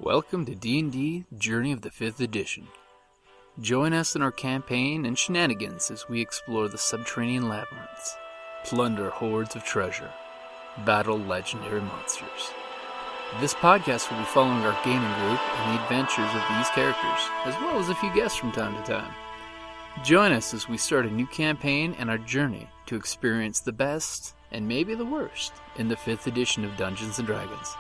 Welcome to D&D Journey of the 5th Edition. Join us in our campaign and shenanigans as we explore the subterranean labyrinths, plunder hordes of treasure, battle legendary monsters. This podcast will be following our gaming group and the adventures of these characters, as well as a few guests from time to time. Join us as we start a new campaign and our journey to experience the best, and maybe the worst, in the 5th edition of Dungeons & Dragons.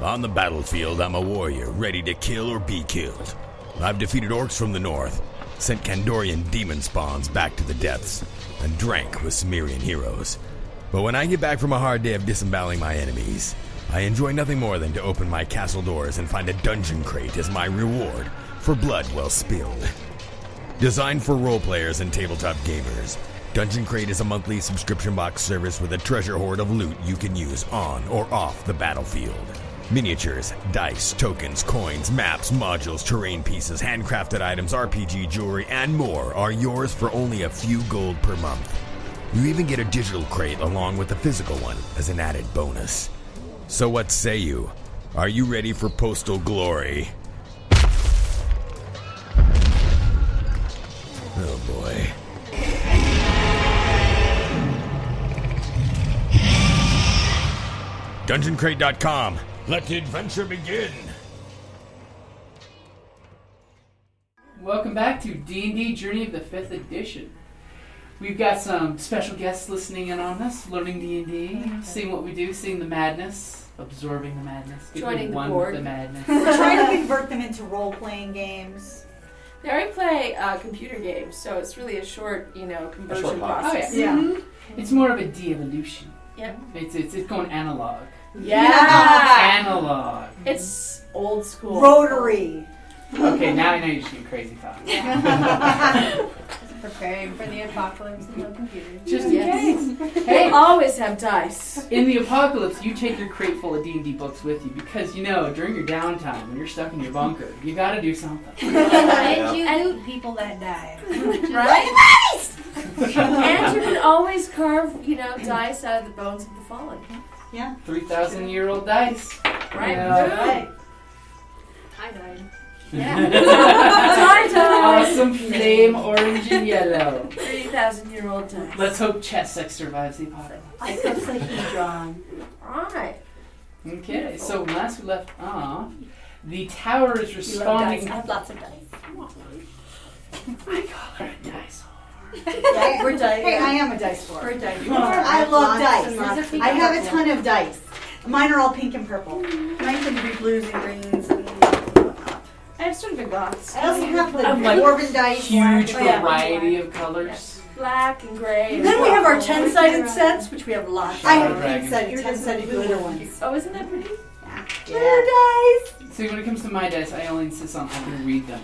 On the battlefield, I'm a warrior, ready to kill or be killed. I've defeated orcs from the north, sent Kandorian demon spawns back to the depths, and drank with Cimmerian heroes. But when I get back from a hard day of disemboweling my enemies, I enjoy nothing more than to open my castle doors and find a dungeon crate as my reward for blood well spilled. Designed for role players and tabletop gamers, Dungeon Crate is a monthly subscription box service with a treasure hoard of loot you can use on or off the battlefield. Miniatures, dice, tokens, coins, maps, modules, terrain pieces, handcrafted items, RPG jewelry, and more are yours for only a few gold per month. You even get a digital crate along with a physical one as an added bonus. So what say you? Are you ready for postal glory? Oh boy. DungeonCrate.com. Let the adventure begin! Welcome back to D&D Journey of the 5th Edition. We've got some special guests listening in on us, learning D&D, seeing what we do, seeing the madness, absorbing the madness, Joining the one board. with the madness. We're trying to convert them into role-playing games. They already play computer games, so it's really a short, conversion process. Oh, yeah. Mm-hmm. It's more of a de-evolution. Yep. It's going analog. Yeah! Analog. It's old school. Rotary. Okay, now I know you're just getting crazy talk. Preparing for the apocalypse and no computers. Just in case. They Hey, always have dice. in the apocalypse, you take your crate full of D&D books with you because, during your downtime, when you're stuck in your bunker, you gotta do something. And you loot people that die. Right? And you can always carve, dice out of the bones of the fallen. Yeah. 3,000-year-old dice. Right? Yeah. Right. I died. Yeah. Die. Awesome flame orange and yellow. 3,000-year-old dice. Let's hope Chesek survives the apocalypse. Icosahedron. Alright. Okay, so last we left off, the tower is You love dice. responding. I have lots of dice. I call her a dice. Yeah, We're dice. Hey, I am a dice whore. We're dice. I love There's a dice. pink I have a and ton of dice. Mine are all pink and purple. Mine tend to be blues and greens and whatnot. I have sort of a goth. I also have the I'm like dwarven dice. Huge Oh, yeah. variety of colors. Black and gray. And then we have our 10-sided sets, which we have lots I of. have pink-sided, 10-sided glitter ones. Oh, isn't that pretty? Glitter dice! See, when it comes to my dice, I only insist on having to read them.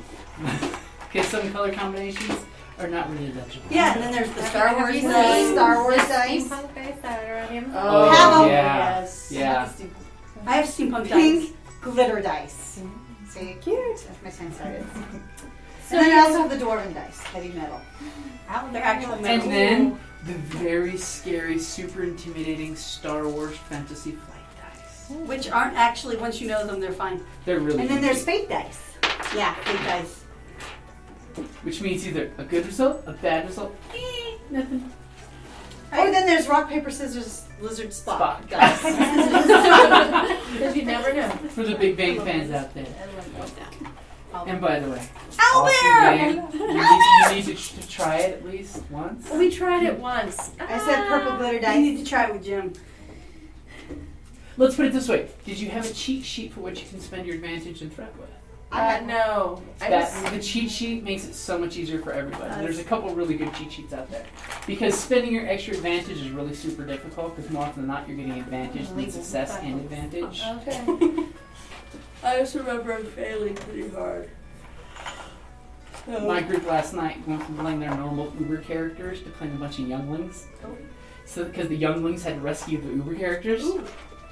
Okay, some color combinations are not really legible. Yeah, and then there's the Star Wars Have you dice. seen Star Wars the dice. steampunk dice that are on Amazon? Oh, Have 'em. yeah. Yes. Yeah. I have steampunk Pink dice. glitter dice. See? Cute. That's my 10-sided. So And then I you- also have the dwarven dice, heavy metal. They're actual And metal. then the very scary, super intimidating Star Wars fantasy flight dice. Which aren't actually, once you know them, they're fine. They're really And then there's easy, fate dice. Yeah, fake dice. which means either a good result, a bad result, nothing. Or then there's rock, paper, scissors, lizard, Spock. Spot. dice. Because you never know. For the Big Bang fans out there. And by the way, Owlbear! awesome game. You need to try it at least once. We tried it once. I said purple glitter I dice. need to try it with Jim. Let's put it this way. Did you have a cheat sheet for what you can spend your advantage and threat with? No. The cheat sheet makes it so much easier for everybody. There's a couple really good cheat sheets out there. Because spending your extra advantage is really super difficult because more often than not you're getting advantage and success and advantage. Okay. I just remember failing pretty hard. My group last night went from playing their normal Uber characters to playing a bunch of younglings. So because the younglings had to rescue the Uber characters.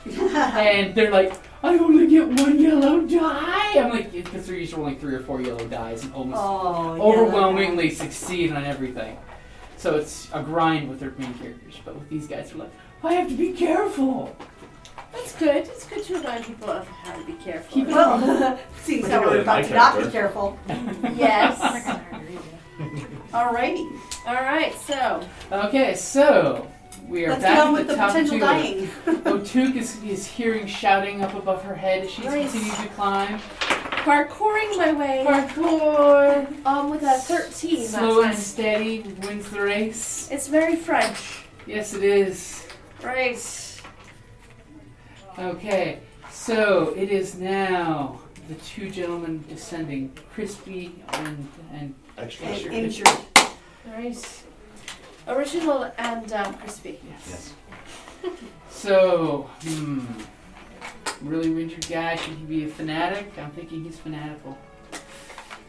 And they're like, I only get one yellow die. I'm like, because they're usually rolling 3 or 4 yellow dies and almost overwhelmingly succeed on everything. So it's a grind with their main characters. But with these guys, they're like, I have to be careful. That's good. It's good to remind people of how to be careful. Keep it Well, see, so we're about to not be careful. Yes. Alrighty. All right. So Okay, so we are Let's back get on at with the the top potential two. dying. O'Tuck is hearing shouting up above her head as she's Nice. continuing to climb. parkouring my way. Parkour! With a 13 Slow that and time. steady wins the race. It's very French. Yes, it is. Right. Okay, so it is now the two gentlemen descending, Crispy and And Extra injured. Right. Original and crispy. Yes. So, really injured guy. Should he be a fanatic? I'm thinking he's fanatical.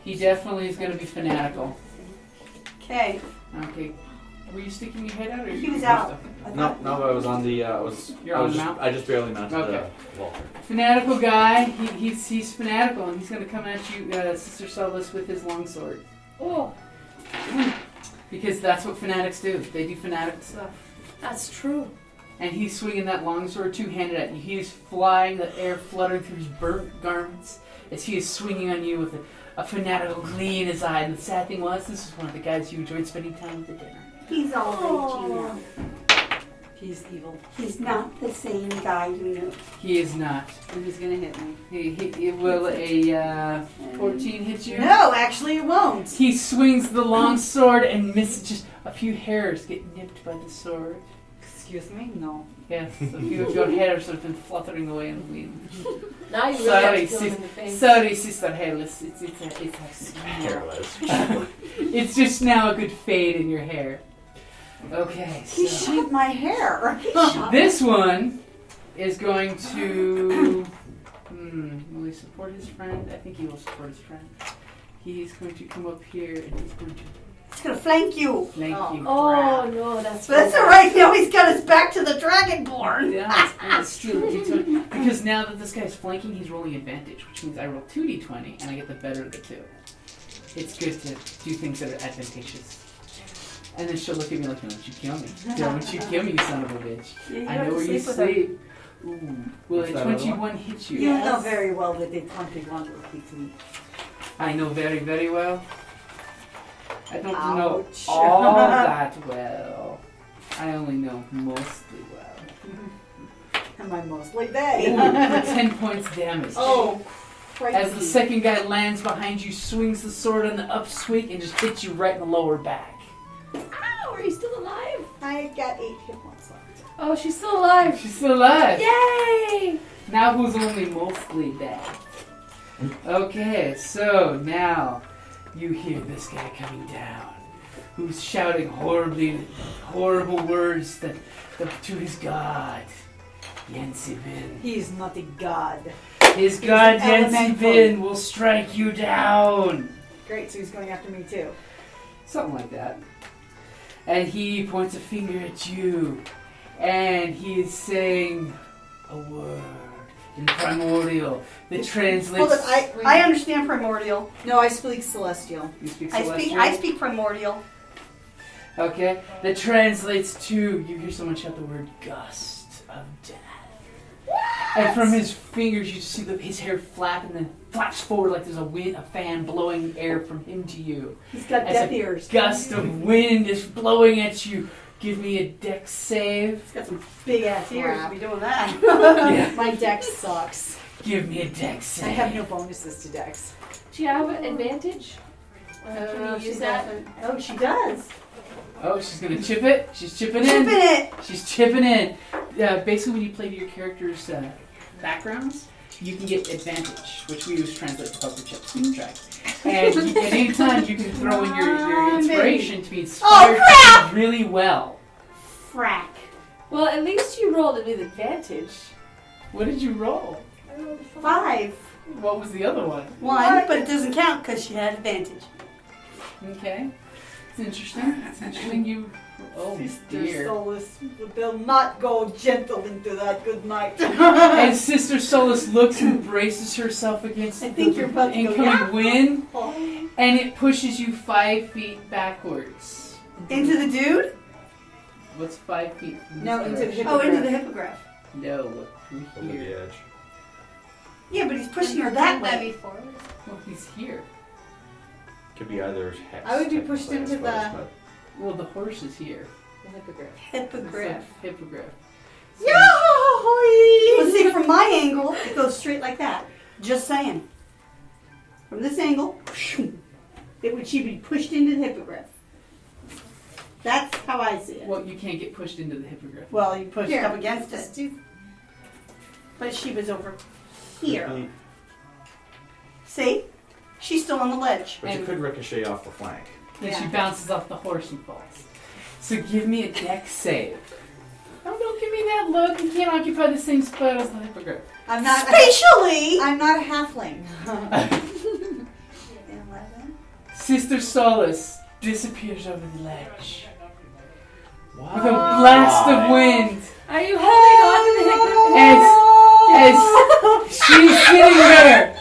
He definitely is going to be fanatical. Okay. Okay. Were you sticking your head out, or He was out. No, I was on the. You're on the mount? I just barely mounted Okay. the wall. Fanatical guy. He's fanatical, and he's going to come at you, Sister Solace, with his longsword. Oh, Because that's what fanatics do. They do fanatical stuff. that's true. And he's swinging that longsword two-handed at you. He is flying, the air fluttering through his burnt garments as he is swinging on you with a fanatical glee in his eye. And the sad thing was, this is one of the guys you enjoyed spending time with at dinner. He's all ragey now. He's evil. He's not the same guy you knew. He is not. And he's gonna hit me. Will a 14 hit you? No, actually it won't. He swings the long sword and misses. Just a few hairs get nipped by the sword. Excuse me? No. Yes, a few of your hairs have been fluttering away in the wind. Now you really Sorry, have to kill him in the face. Sorry, Sister Hairless. It's Hairless. It's just now a good fade in your hair. Okay, He so shaved my hair. this one is going to. Will he support his friend? I think he will support his friend. He's going to come up here and he's going to He's gonna flank you. flank you. Oh no, that's But that's alright, now he's got his back to the Dragonborn. Yeah, it's true. D20. Because now that this guy's flanking, he's rolling advantage, which means I roll 2d20 and I get the better of the two. It's good to do things that are advantageous. And then she'll look at me like, don't you kill me. Don't you kill me, you son of a bitch. Yeah, you I have know to where you sleep with him. sleep. Ooh. Will What's a that other 21 hit you? You know very well that they 21 will hit me. I know very, very well. I don't know Ouch. all that well. I only know mostly well. Am I mostly they? Ooh, for 10 points damage. Oh, As the second guy lands behind you, swings the sword on the upswing, and just hits you right in the lower back. Ow, are you still alive? I got 8 hit points left. Oh, she's still alive. She's still alive. Yay! Now who's only mostly dead? Okay, so now you hear this guy coming down, who's shouting horrible words to his god, Yancy Bin. He's not a god. His god, an Yancy elemental. Bin, will strike you down. Great, so he's going after me too. Something like that. And he points a finger at you, and he is saying a word in primordial that translates. Hold on, I understand primordial. No, I speak celestial. You speak I celestial? speak primordial. Okay, that translates to, you hear someone shout the word gust of death. And from his fingers you see his hair flap and then flaps forward like there's a fan blowing air from him to you. He's got As death a ears. gust of wind is blowing at you. Give me a dex save. He's got some big ass ears to be doing that. Yeah. My dex sucks. Give me a dex save. I have no bonuses to dex. Do you have an advantage? Can you use that? Oh, she does. Oh, she's gonna chip it. She's chipping in. Chipping it. She's chipping in. Basically, when you play to your character's backgrounds, you can get advantage, which we use to translate to poker chips. Keep track. And at any time, you can throw in your inspiration to be inspired to do really well. Frack. Well, at least you rolled it with advantage. What did you roll? 5. What was the other one? 1, but it doesn't count because she had advantage. Okay. It's interesting. It's interesting. You. Oh, dear. Solace will not go gentle into that good night. And Sister Solace looks and braces herself against I think the you're about to go, incoming wind, Oh. and it pushes you 5 feet backwards. Into the dude? What's 5 feet? From No, this into the direction? Oh, into the hippogriff. No, through Over the here. edge. Yeah, but he's pushing her that That'd way. be forward. Well, he's here. Could be either hex. I would be technically, pushed I into suppose, the- but- Well, the horse is here. The hippogriff. Hippogriff. It's a hippogriff. Well, see, from my angle, it goes straight like that. Just saying. From this angle, she'd be pushed into the hippogriff. That's how I see it. Well, you can't get pushed into the hippogriff. Well, you pushed Here, up against just it. But she was over here. See? She's still on the ledge. But you could ricochet off the flank. Then she Yeah. bounces off the horse and falls. So give me a dex save. Oh, don't give me that look. You can't occupy the same spot as the hippogriff. I'm not. Spatially! I'm not a halfling. 11. Sister Solace disappears over the ledge. Wow. With a blast of wind. Are you holding on to the hippogriff? As she's sitting there.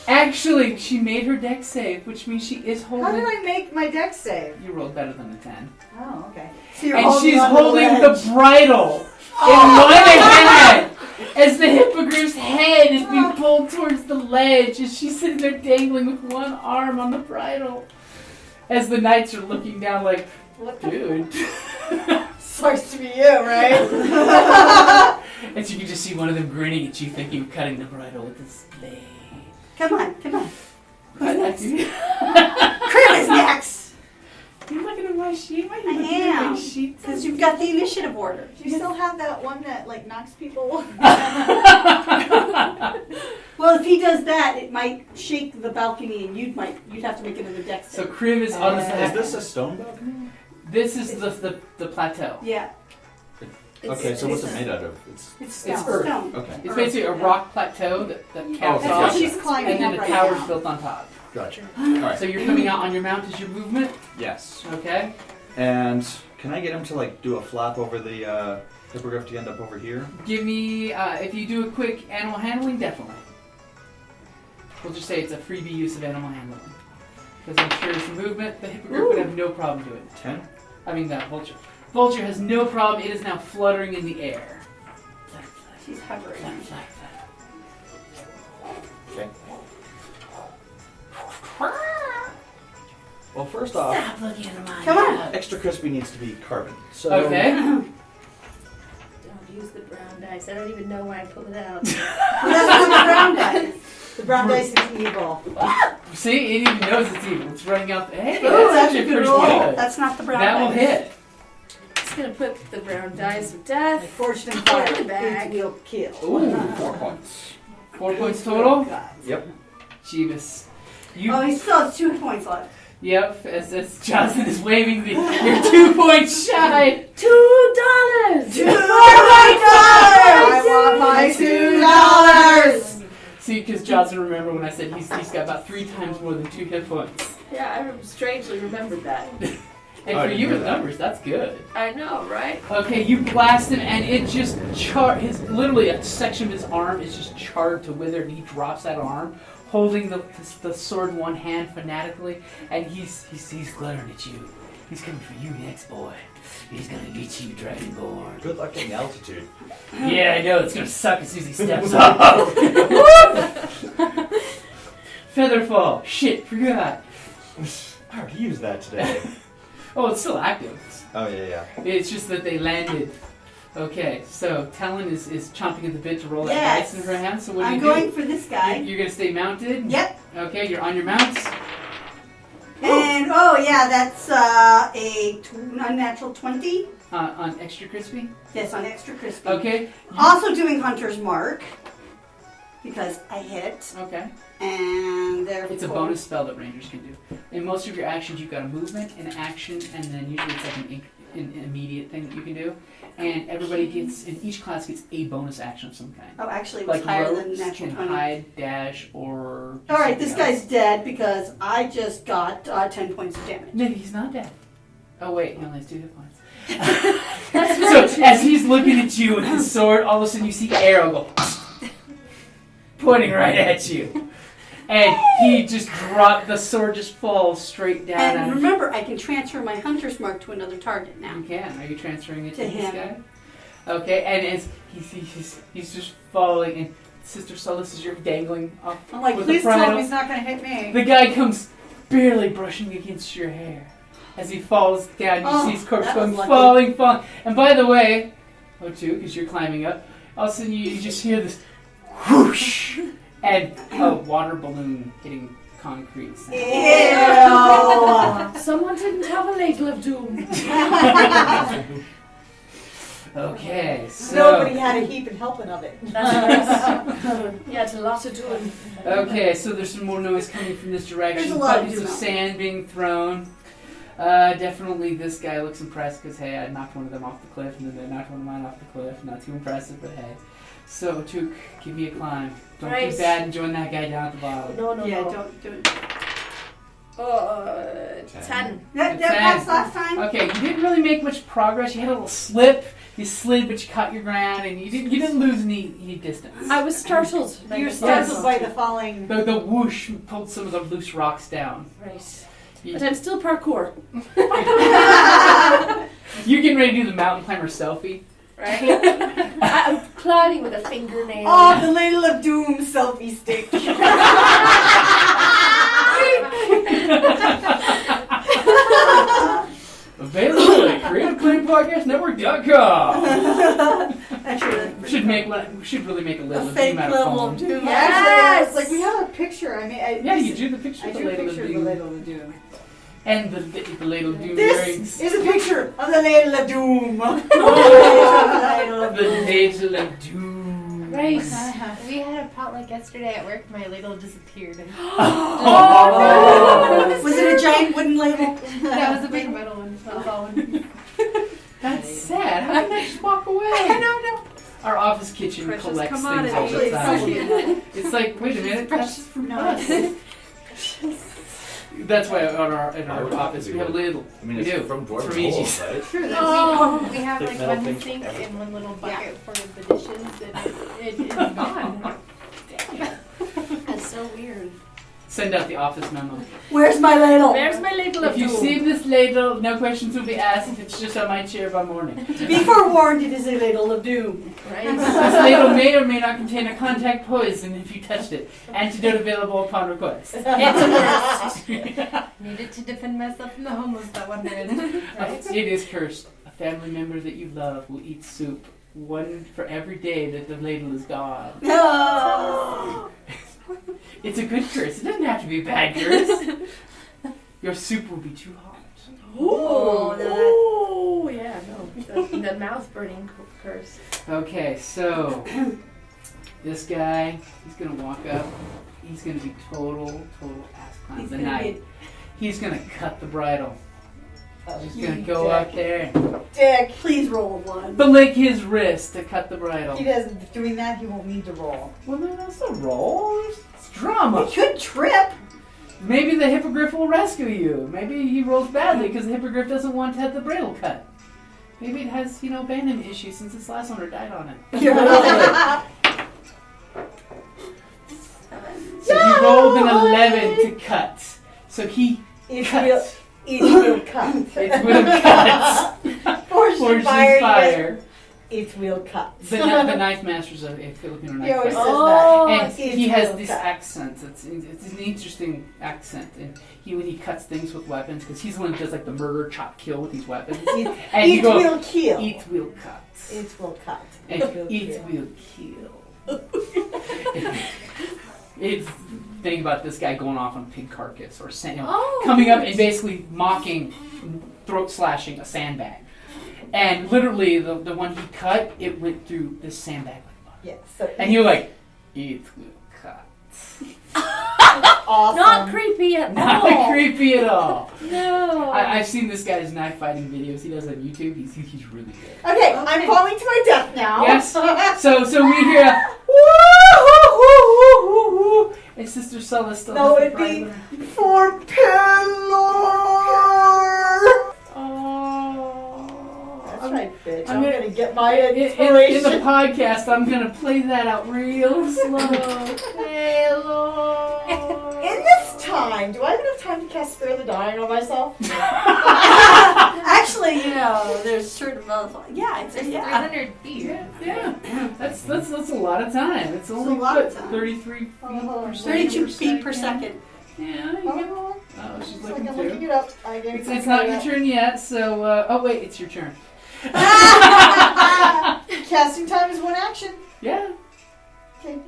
Actually, she made her dex save, which means she is How holding. did I make my dex save? You rolled better than a 10. Oh, okay. So you're And holding she's on to holding ledge. the bridle in one hand as the hippogriff's head is being pulled towards the ledge as she's sitting there dangling with one arm on the bridle. As the knights are looking down like, What the dude. Supposed to be you, right? And so you can just see one of them grinning at you thinking of cutting the bridle with this blade. Come on, come on. You're Kriv is next! looking at my sheet? Why are you I looking at my am. sheet? Because you've got the initiative order. Do you still have that one that like knocks people? Well, if he does that, it might shake the balcony and you'd have to make another dex So save. Kriv is on the Is this a stone balcony? This is the plateau. Yeah. Okay, so what's it made out of? It's It's stone. earth. Stone. Okay. It's basically a rock plateau that caps okay, off, That's what she's climbing and then up the right tower's now. built on top. Gotcha. Alright. So you're coming out on your mount as your movement, Yes. okay? And can I get him to like do a flap over the hippogriff to end up over here? Give me, if you do a quick animal handling, definitely. We'll just say it's a freebie use of animal handling. Because I'm sure it's movement, the hippogriff would have no problem doing it. 10? I mean, the vulture. Vulture has no problem, it is now fluttering in the air. Flutter, flutter, She's hovering. flutter, flutter, flutter. Okay. Well, first off, Stop looking at my Come on. map. extra crispy needs to be carbon. So Okay. Don't use the brown dice. I don't even know why I pulled it out. Well, that's not the brown dice. The brown dice is evil. See, it even knows it's evil. It's running out the. Hey, Ooh, that's a actually good pretty roll. good. That's not the brown That dice. will hit. Just gonna put the brown dice of death. Fortune and fire. In the bag. It will kill. Ooh, 4 points. 4 points total. God. Yep. Jeebus. You. Oh, he still has 2 points left. Yep. As Jocelyne is waving the. You're 2 points shy. $2. I want my $2. See, because Jocelyne, remember when I said he's got about 3 times more than 2 hit points. Yeah, I strangely remembered that. And Oh, I for didn't you hear with that. numbers, that's good. I know, right? Okay, you blast him, and it just literally a section of his arm is just charred to wither, and he drops that arm, holding the sword in one hand fanatically, and he's glaring at you. He's coming for you next, boy. He's gonna get you, Dragonborn. Good luck in the altitude. Yeah, I know, it's gonna suck as soon as he steps up. Featherfall. Shit, forgot. I already used that today. Oh, it's still active. Oh, yeah. It's just that they landed. Okay, so Tallyn is chomping at the bit to roll that Yes. dice in her hand. So what do I'm you going do? for this guy. You're gonna stay mounted? Yep. Okay, you're on your mounts. And, oh yeah, that's a unnatural 20. On extra crispy. Yes, on extra crispy. Okay. Also doing Hunter's Mark, because I hit, Okay. and therefore... It's a bonus spell that rangers can do. In most of your actions, you've got a movement, an action, and then usually it's like an immediate thing that you can do. And everybody gets, in each class gets a bonus action of some kind. Oh, actually, it was Like higher than rogues natural can 20. hide, dash, or... Alright, this something else. guy's dead because I just got 10 points of damage. Maybe he's not dead. Oh wait, he only has 2 hit points. That's So as he's looking at you with his sword, all of a sudden you see arrow go pointing right at you. And he just dropped, the sword just falls straight down. And remember, I can transfer my hunter's mark to another target now. You can. Are you transferring it to this him. guy? Okay, and he's just falling, and Sister Solace is dangling off I'm like, with please the tell bridle. him he's not going to hit me. The guy comes barely brushing against your hair. As he falls down, you see his corpse that going, was lucky. falling. And by the way, O'Tuck, because you're climbing up, all of a sudden you just hear this whoosh, and a water balloon hitting concrete. Sound. Ew. Someone didn't have a ladle of doom. Okay, so... Nobody had a heap and helping of it. That's nice. Yeah, it's a lot of doing. Okay, so there's some more noise coming from this direction. There's a lot of Buckets of doom. sand being thrown. Definitely this guy looks impressed because, hey, I knocked one of them off the cliff and then they knocked one of mine off the cliff. Not too impressive, but hey. So, O'Tuck, give me a climb. Don't Right. be bad and join that guy down at the bottom. No, Yeah, no. don't do it. 10. That passed last time. Okay, you didn't really make much progress. You had a little slip. You slid, but you caught your ground, and you didn't lose any distance. I was startled. You're Yes. startled by the falling. The whoosh pulled some of the loose rocks down. Right. You- But I'm still parkour. You're getting ready to do the mountain climber selfie. Right? I'm climbing with a fingernail. Oh, the Ladle of Doom selfie stick. Available at CreativeClaimPodcastNetwork.com. Actually, We should really make a A little fake Doom out of level foam. of doom. Yes! Actually, it's like we have a picture. I mean, Yeah, you drew the picture I of the drew a Ladle of picture of the Doom. Ladle of Doom. And the Ladle of Doom This earrings. is a picture of the Ladle of Doom. The Ladle of Doom. Right. We had a potluck yesterday at work. My ladle disappeared. Oh, Was it a giant wooden ladle? That was a big metal one. So that one. that's sad. How can I just walk away? I don't know. Our office kitchen Precious collects commodity. things all the Actually, time. It's like, wait a minute, that's from No. us. That's why in our office we have a ladle. I mean, We it's do. from For Dwarven Ouija's. Holes, right? True. We have Thick like metal one things sink forever. and one little bucket for the dishes, and it's gone. That's so weird. Send out the office memo. Where's my ladle? There's my ladle of If you doom. see this ladle, no questions will be asked if it's just on my chair by morning. Be forewarned, it is a Ladle of Doom. Right? This ladle may or may not contain a contact poison if you touched it. Antidote available upon request. It's a worst. Needed to defend myself from the homeless that one day. Right? It is cursed. A family member that you love will eat soup, one for every day that the ladle is gone. No. It's a good curse. It doesn't have to be a bad curse. Your soup will be too hot. Oh, no, yeah, no. The mouth burning curse. Okay, so this guy, he's gonna walk up. He's gonna be total ass clown He's the gonna night. He's gonna cut the bridle. He's gonna You go up there and Dick, please roll a 1. lick his wrist to cut the bridle. He doesn't. Doing that, he won't need to roll. Well, no, that's a roll. It's drama. He could trip. Maybe the hippogriff will rescue you. Maybe he rolls badly because the hippogriff doesn't want to have the bridle cut. Maybe it has, abandonment issues since its last owner died on it. So he rolled an 11 to cut. So he It cut. will cut. It will cut. Fortune Fortune fire. fire. It will cut. The knife master's a Filipino He knife always master. says And that. It he has will this cut. accent. It's an interesting accent. And when he cuts things with weapons, because he's the one who does like the murder, chop, kill with these weapons. It, And he it goes, will kill. It will cut. It will cut. And It will it kill. will kill. It's think about this guy going off on a pig carcass or coming up and basically mocking, throat slashing a sandbag. And literally the one he cut, it went through this sandbag like butter. Yes. So And you're like, it will cut. awesome. Not creepy at all. Not creepy at all. No. I've seen this guy's knife fighting videos he does on YouTube. He's really good. Okay, I'm falling to my death now. Yes. So we hear a woo-hoo-hoo-hoo-hoo. And Sister Solace still No, has it'd the be bridle. for pillar. Oh. That's right, bitch. I'm I'm gonna- gonna get my In inspiration. the podcast, I'm gonna play that out real slow. Hey, Lord. time. Do I have enough time to cast Spare the Dying on myself? Actually, there's certain amounts. Yeah, it's 300 feet. Yeah. That's a lot of time. It's only a lot of time. 33 feet per 32 feet per second. Yeah. You get, oh, she's Like looking I'm too. looking it up. It's not your turn yet, so oh wait, it's your turn. Casting time is one action. Yeah. Okay.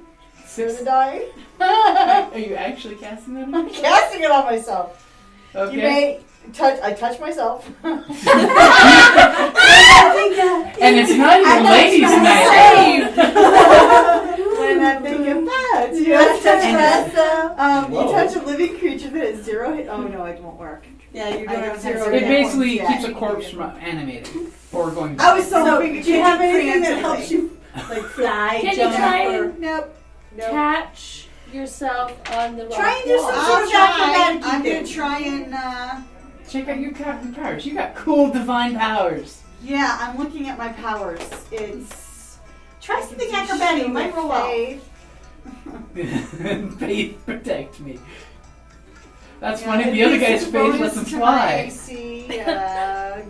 Six. Spare the Dying. Are you actually casting that on I'm yourself? casting it on myself. Okay. You may touch. I touch myself. And it's not even ladies' night. And I'm thinking that. You touch a living creature that has 0 hit. Oh no, it won't work. Yeah, you're I doing don't it have zero. zero It basically Yeah, keeps a you corpse can from animating or going I back. was so big. Do you have anything that helps you, like fly, Can you jump, try or and nope? catch yourself on the rock Try and do wall? some I'll sort of try. acrobatic I'm thing. gonna try and. Check out your powers. You got cool divine powers. Yeah, I'm looking at my powers. It's. Try something acrobatic. You might roll well. Faith protect me. That's Yeah, funny. The other guy's this is faith bonus lets him to my fly. AC,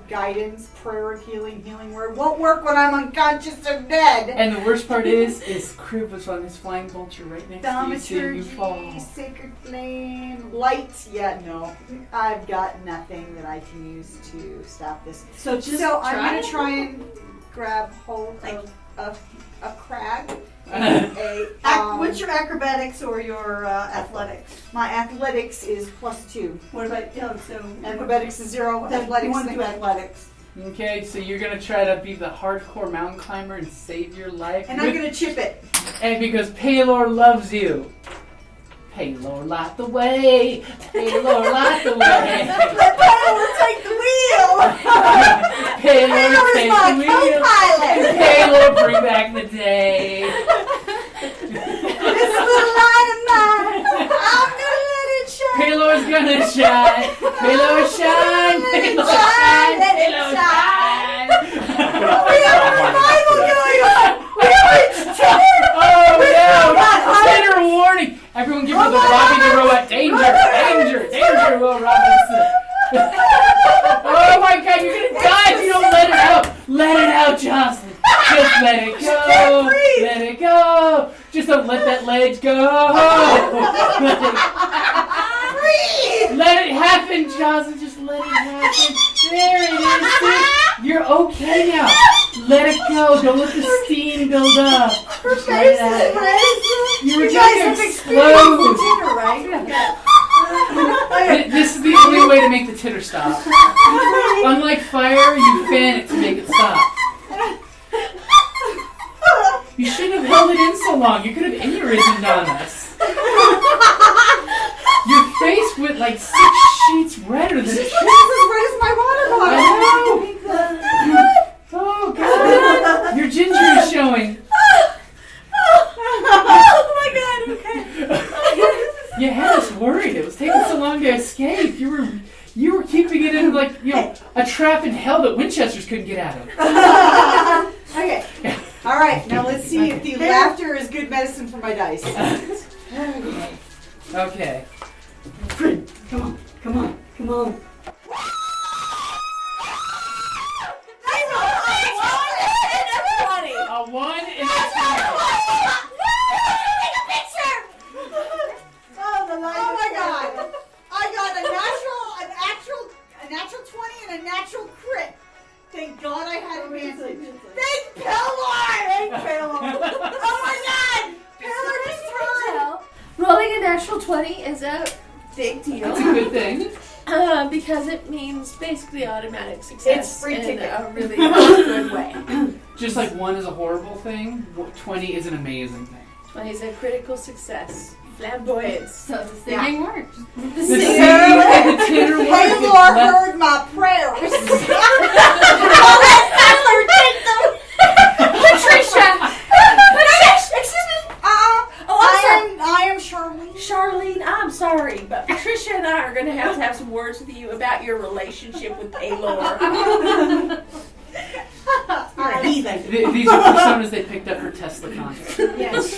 guidance, prayer, healing word. Won't work when I'm unconscious or dead. And the worst part is Kriv was on his flying vulture right next to you, seeing you fall. Thaumaturgy, sacred flame, light. Yeah, no, I've got nothing that I can use to stop this. So just I'm try gonna it. try and grab hold of a crag. What's your acrobatics or your athletics? My athletics is +2. What about so Acrobatics is 0. you Athletics want to do athletics? Okay, so you're gonna try to be the hardcore mountain climber and save your life. And I'm gonna chip it. And because Paylor loves you. Paylor light the way. Paylor light the way. Let Paylor take the wheel. Paylor Paylor is take my the wheel. co-pilot. Paylor bring back the day. This little light of mine, I'm gonna let it shine. Paylor's gonna shine. Paylor shine. Paylor shine. Let it Paylor shine. shine. We have a revival going on. We reached Titter. Oh no! Titter warning! Everyone give her the Robbie the Robot. Danger! Danger! Danger, Will Robinson! Oh my god, you're gonna die if you don't let it out! Let it out, Jocelyne! Just let it go! Let it go! Just don't let that ledge go! Let it happen, Jocelyne! Just let it happen! There it is! See? You're okay now! Let it go! Don't let the steam build up! Her Just let face it out. is red. You were You just guys gonna have experienced explode! the Titter, right? This is the only way to make the titter stop. Unlike fire, you fan it to make it stop. You shouldn't have held it in so long. You could have aneurysmed on us. Your face went like 6 sheets redder than it This should. is as red as my water bottle. I know. Oh god. Your ginger is showing. Oh my god! Okay. You had us worried. It was taking so long to escape. You were keeping it in like, a trap in hell that Winchesters couldn't get out of. Okay. All right. Now let's see if the laughter is good medicine for my dice. Okay. Come on. A 1 and a 2. Oh my god! I got a natural 20 and a natural crit. Thank God I had advantage. Thank Paylor! Oh my god! Paylor just turned! Rolling a natural 20 is a big deal. That's a good thing. Because it means basically automatic success. It's free in ticket. a really good way. Just like 1 is a horrible thing, 20 is an amazing thing. 20 is a critical success. Flamboyance. So the singing works. The singing and the titter work. Paylor heard my prayers. Patricia! Excuse me! I am Charlene. Charlene, I'm sorry, but Patricia and I are going to have some words with you about your relationship with Paylor. Heathen. These are personas they picked up for TeslaCon. Yes,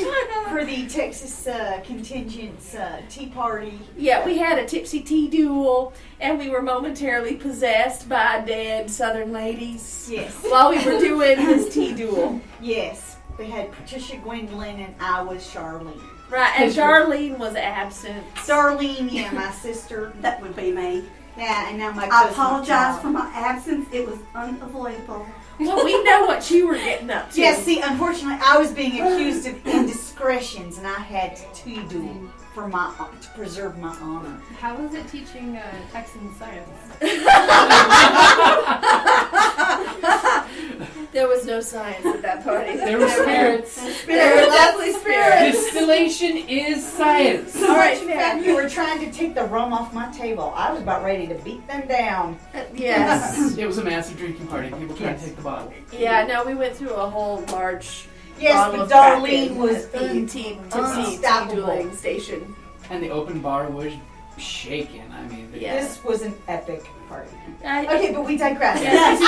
for the Texas contingent's tea party. Yeah, we had a tipsy tea duel, and we were momentarily possessed by dead Southern ladies Yes, while we were doing this tea duel. yes. They had Patricia Gwendolyn and I was Charlene. Right, and Charlene was absent. Darlene, yeah, my sister. That would be me. Yeah, and now my I cousin. apologize for my absence. It was unavoidable. Well, we know what you were getting up to. Yes, see, unfortunately, I was being accused of indiscretions, and I had to do for to preserve my honor. How was it teaching Texan science? There was no science at that party. There were spirits. There were definitely spirits. Distillation is science. All right, in fact, you were trying to take the rum off my table. I was about ready to beat them down. Yes. It was a massive drinking party. People trying to take the bottle. Yeah, no, we went through a whole large Yes, bottle but of Darlene Kraken was at the tea unstoppable. dueling station. And the open bar was shaking. I mean, Yeah. This was an epic party. I- Okay, but we digress. Yes.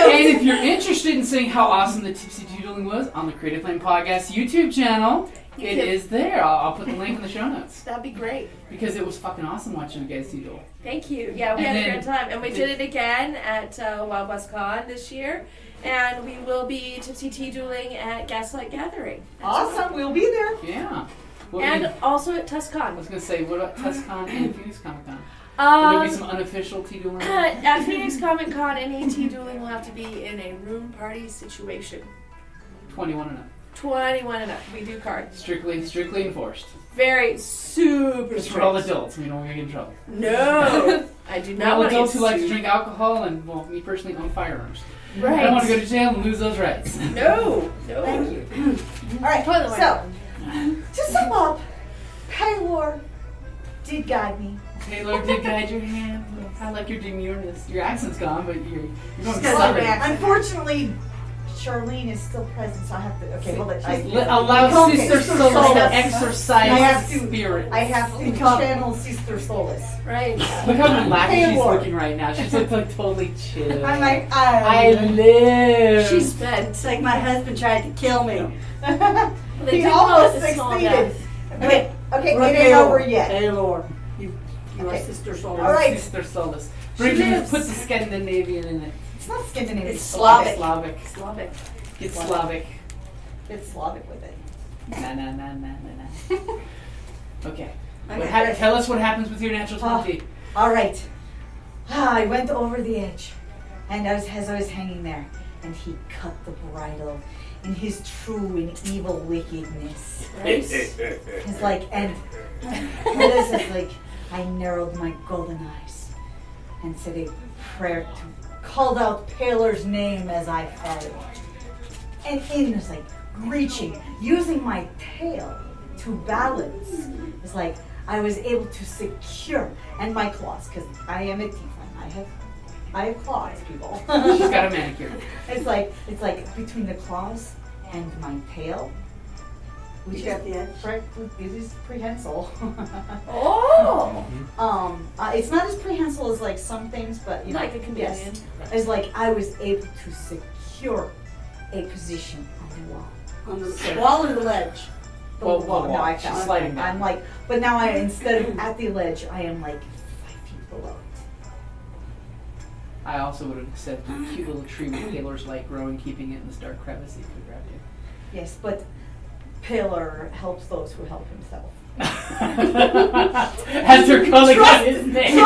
And if you're interested in seeing how awesome the Tipsy Doodling was on the Creative Flame Podcast YouTube channel, it is there. I'll put the link in the show notes. That'd be great. Because it was fucking awesome watching you guys doodle. Thank you. Yeah, we And had a then- great time. And we did it again at Wild West Con this year. And we will be Tipsy Tea Dueling at Gaslight Gathering. Awesome, we'll be there. Yeah. What And we- also at I TusCon. was going to say, what about TusCon and Phoenix Comic Con? Will there be some unofficial tea dueling? At Phoenix Comic Con, any tea dueling will have to be in a room party situation. 21 and up. 21 and up. We do cards. Strictly enforced. Very super It's for all strict. adults. We don't want to get in trouble. No, I do not All want to adults get who like to sued. drink alcohol and, well, me personally, own firearms. Right. I don't want to go to jail and lose those rights. No. Thank you. All right, Toilet so to sum up, Paylor did guide me. Taylor did guide your hand. I like your demureness. Your accent's gone, but you're going She's got southern. a back. Unfortunately, Charlene is still present, so I have to. Okay, hold it. Allow Okay. Sister Solace to exercise I have to- spirit. I have to channel Sister Solace. Right. Look how relaxed she's Taylor. looking right now. She's like totally chill. I'm like, I live. She's spent. It's like my husband tried to kill me. They he do almost call it a small succeeded. death. Okay, We're it ain't Taylor. over yet. Taylor. You are Okay. Sister Soul. All right. Sister Solace. She Bring lives. put the Scandinavian in it. It's not Scandinavian. It's Slavic. Slavic. Slavic. Get Slavic. It's Slavic with it. Na. Okay. Okay. Tell us what happens with your natural 20. All right. I went over the edge, and as I was hanging there, and he cut the bridle in his true and evil wickedness. Nice. It's like, and this is like, I narrowed my golden eyes and said a prayer called out Paylor's name as I fell. And in this, like, reaching, using my tail to balance, it's like I was able to secure, and my claws, because I am a tiefling. I have claws, people. She's got a manicure. It's like between the claws and my tail, which You got the edge? it is prehensile. Oh! It's not as prehensile as like some things, but you know, Like a chameleon. yes. It's like I was able to secure a position on the wall. On the wall or the ledge? The Well, wall. the No, wall. I She's found. sliding down. I'm like, but now instead of at the ledge, I am like 5 feet below it. I also would have said a cute little tree with Taylor's light growing, keeping it in this dark crevice so you could grab you. Yes, but Paylor helps those who help himself. As they're calling out his name.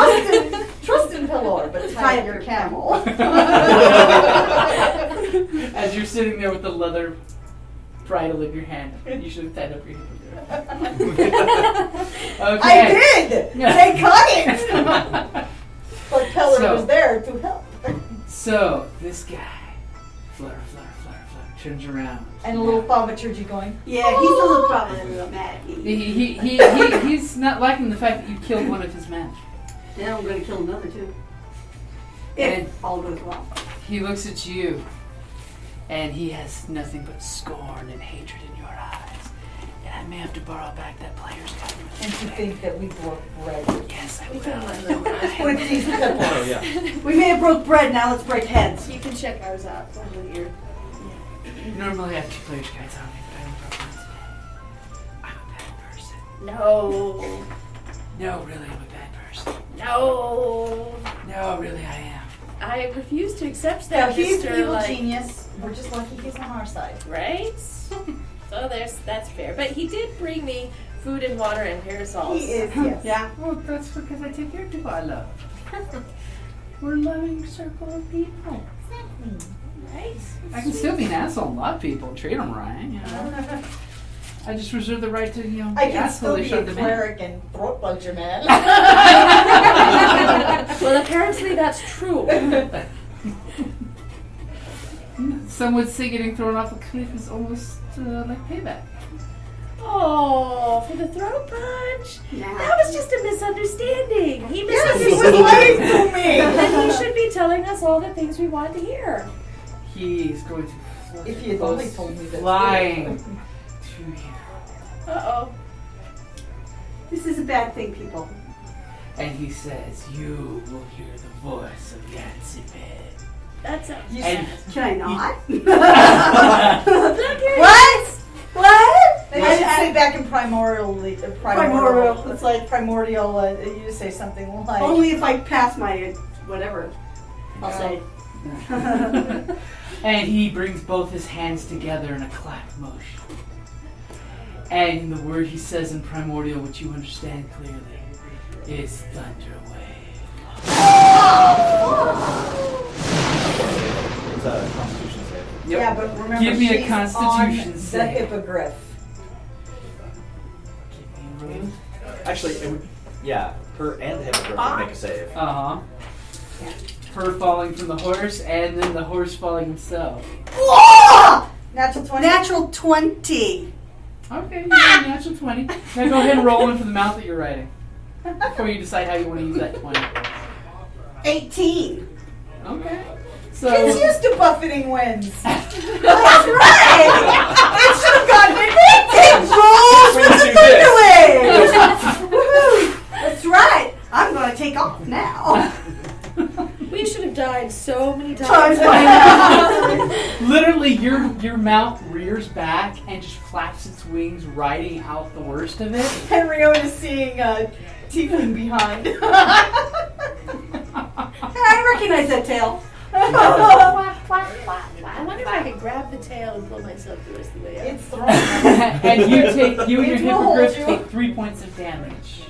Trust in Paylor, but tie up your camel. As you're sitting there with the leather bridle in your hand, you should have tied up your hip. Okay. I did! They cut it! But Paylor So- was there to help. So, this guy, flutter, turns around. And a little thaumaturgy going. Yeah, he's a little probably a little mad at me. He's not liking the fact that you killed one of his men. Now I'm going to kill another too. And If all goes well. he looks at you, and he has nothing but scorn and hatred in your eyes. And I may have to borrow back that player's card. And to think that we broke bread. Yes, I We will. can let them I Twinsies pimple. Oh yeah. We may have broke bread, now let's break heads. You can check ours out over here. Normally I have 2 players cards on me, but I don't have one today. I'm a bad person. No. No, really, I'm a bad person. No. No, really, I am. I refuse to accept Now that, he's the Mr. evil Like, genius. We're just lucky he's on our side. right? So that's fair. But he did bring me food and water and parasols. He is, yes. Yeah. Well, that's because I take care of people I love. We're a loving circle of people. Right? I can still be an asshole and love people, treat them right, you know. I just reserve the right to, you know, I be can still be asshole-ish a on demand. cleric and throat bug your man. Well, apparently that's true. Some would say getting thrown off a cliff is almost like payback. Oh, for the throat punch. Yeah. That was just a misunderstanding. He Yes, he was misunderstood. lying to me. Then he should be telling us all the things we want to hear. He's going to flush If he had those only told me that. lying to you. Uh-oh. This is a bad thing, people. And he says, you will hear the voice of Yancy Bed. That's a... And Can I not? Look here. What? What? They should say back in primordial. Primordial. It's like primordial. You just say something like. Only if I pass my whatever. I'll say. And he brings both his hands together in a clap motion. And the word he says in primordial, which you understand clearly, is thunder wave. It's a Constitution save. Yep. Yeah, but remember, Give me a she's Constitution on save. the hippogriff. Give me a roll. Actually, it would, yeah, her and the hippogriff would make a save. Uh-huh. Her falling from the horse, and then the horse falling himself. Natural 20. Natural 20. Okay, you got a natural 20. Now go ahead and roll one for the mouth that you're writing. Before you decide how you want to use that 20. 18. Okay. He's So, used to buffeting winds. That's right. It should have gotten advantage. Rolls with the thunder wave. That's right. I'm going to take off now. We should have died so many Times times. by now. literally, your mouth rears back and just flaps its wings, riding out the worst of it. And Reona's seeing Tiefling behind. I recognize that tail. I wonder if I could grab the tail and pull myself the rest of the way up. It's thrown. And you and your It will hold hippogriff you. take 3 points of damage.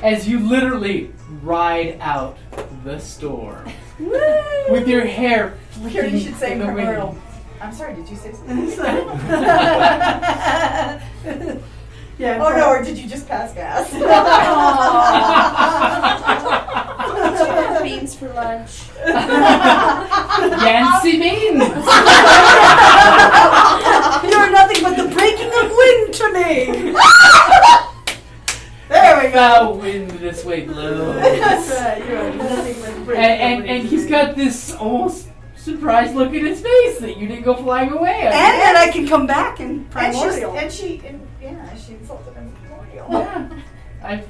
As you literally ride out the storm. With your hair Here, flicking you should say in the primordial. wind. I'm sorry, did you say something? Yeah. Oh no, or did you just pass gas? Did you have beans for lunch? Yancy beans! You're nothing but the breaking of wind to me. There we go. Foul wind this way blows. That's right. You're nothing but the breaking of And wind. he's got this almost surprised look in his face that you didn't go flying away. And then I can come back in And primordial. she insulted him primordial. Yeah. I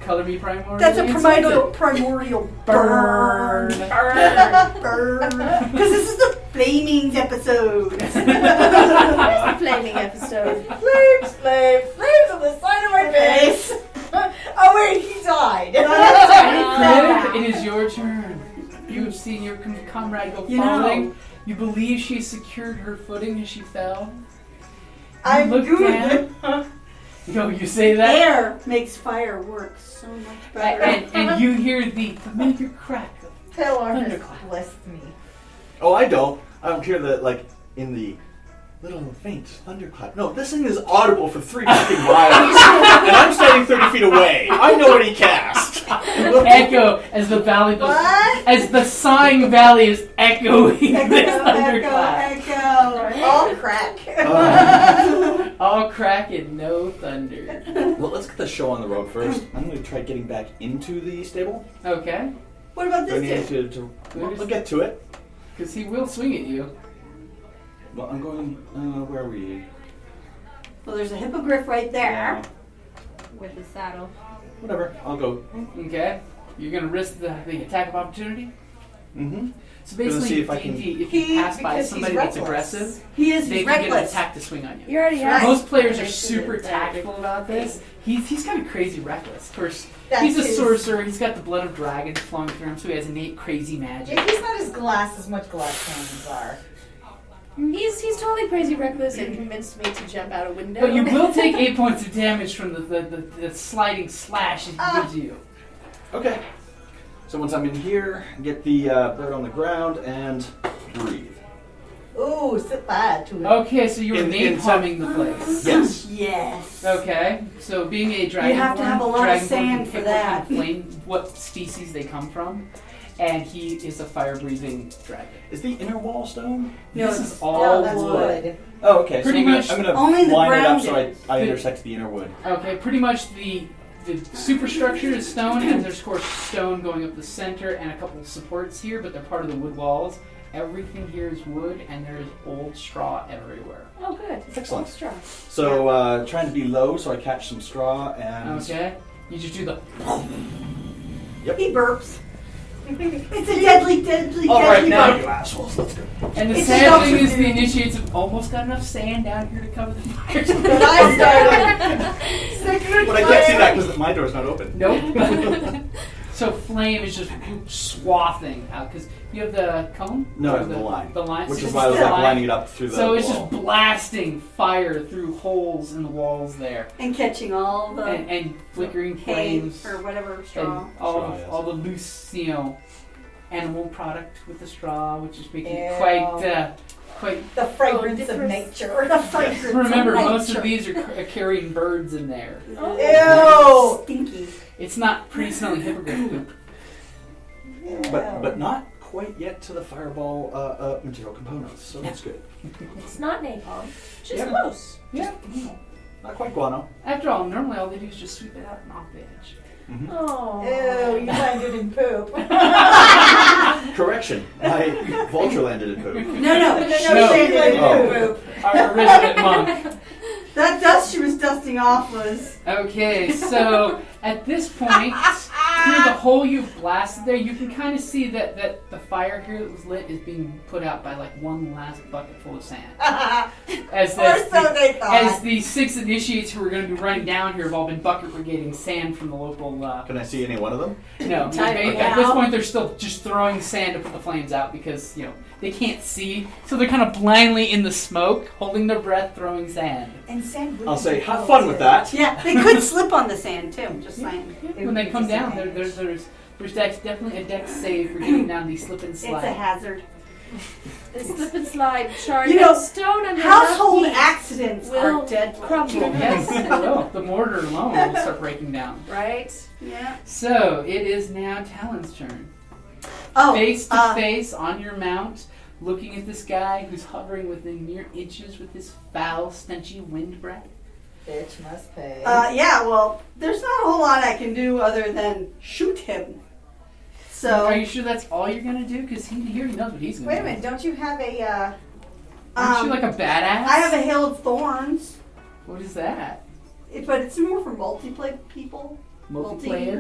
color me primordial. That's a insulted. primordial Burn. burn. Because this is the flaming episode. Where's the flaming episode? Flames, flames, flames on the side of my face. Oh wait, he died. Kriv, it is your turn. You have seen your comrade go You know. falling. You believe she secured her footing as she fell. I'm look good. You say that? Air makes fire work so much better. And you hear the familiar crack of Taylor has Thunderclap. blessed me. Oh, I don't hear the, like, in the little faint thunderclap. No, this thing is audible for 3 fucking miles. And I'm standing 30 feet away. I know what he cast. Echo as the valley goes, What? as the sighing valley is echoing this thunderclap. Echo. All crack. All crack and no thunder. Well, let's get the show on the road first. I'm going to try getting back into the stable. Okay, What about Do I this need dude? we'll get to it. because he will swing at you. Well, I'm going, where are we? Well, there's a hippogriff right there. With the saddle. Whatever, I'll go. Okay, You're gonna risk the attack of opportunity. Mm-hmm. So Gonna basically, see if I can- D&D, if you pass by because somebody he's that's reckless. aggressive, He is they can get an reckless. attack to swing on you. You already have. Most players are Right. super tactful about this. He's kind of crazy reckless. Of course, That's he's a his- sorcerer. He's got the blood of dragons flowing through him, so he has innate crazy magic. Yeah, he's not as much glass cannons are. He's totally crazy reckless and convinced me to jump out a window. But you will take 8 points of damage from the sliding slash he gives you. Okay. So once I'm in here, get the bird on the ground and breathe. Ooh, sit bad to it. Okay, so you're In napalming the place. Yes. Yes. Okay, so being a dragonborn, have to have a lot of dragonborn sand can for pick that. What, kind of flame, what species they come from, and he is a fire-breathing dragon. Is the inner wall stone? No, This it's- is all No, that's wood. wood. Oh, okay. Pretty so much I'm gonna only the line it up ground so is- I intersect the inner wood. Okay, pretty much the superstructure is stone, and there's of course stone going up the center and a couple of supports here, but they're part of the wood walls. Everything here is wood, and there is old straw everywhere. Oh, good. Excellent. Straw. So trying to be low so I catch some straw and Okay, you just do the. He burps. It's a deadly, deadly, all right deadly now burp. you assholes, let's go. And the It's sad enough thing to is, do. the initiates have almost got enough sand down here to cover the fire. But I started. But I can't see that because my door's not open. Nope. So flame is just swathing out because you have the cone. No, I Or have the line. The line. Which So is it's why I was the like line. lining it up through the So it's wall. just blasting fire through holes in the walls there, And catching all the and flickering hay flames, or whatever straw. and all Straw, yes. all the loose, animal product with the straw, which is making it Ew. quite. The fragrance of different- nature. The fragrance of Remember, most nature. of these are carrying birds in there. Ew. Stinky. It's not pretty smelling hippogriff poop. But not quite yet to the fireball material components, so that's good. It's not napalm. Just Yeah. close. Yeah. Not quite guano. After all, normally all they do is just sweep it out and off the edge. Oh. Ew, you landed in poop. Correction, my vulture landed in poop. No. No. She landed in Oh. poop. Our resident monk. That dust she was dusting off was. Okay, so at this point, through the hole you've blasted there, you can kind of see that the fire here that was lit is being put out by like one last bucket full of sand. As Or so they thought. As the 6 initiates who are going to be running down here have all been bucket brigading sand from the local. Can I see any one of them? No, Tight at this now. point they're still just throwing sand to put the flames out because they can't see, so they're kind of blindly in the smoke, holding their breath, throwing sand. And sand I'll say, have fun with that. Yeah, they could slip on the sand too. Just saying. When they come down, there's definitely a dex save for getting down the slip and It's slide. a hazard. The slip and slide shard. You know, and stone under Household left knee accidents will are deadly. crumble. Yes, it will. The mortar alone will start breaking down. Right? Yeah. So it is now Tallyn's turn. Oh, Face to face on your mount, looking at this guy who's hovering within mere inches with his foul, stenchy wind breath. Bitch must pay. Yeah, well, there's not a whole lot I can do other than shoot him. So, Are you sure that's all you're gonna do? Because he already knows what he's gonna Wait do. a minute, don't you have a, Aren't you like a badass? I have a hail of thorns, What is that? but it's more for multiplayer people. Multiplayer?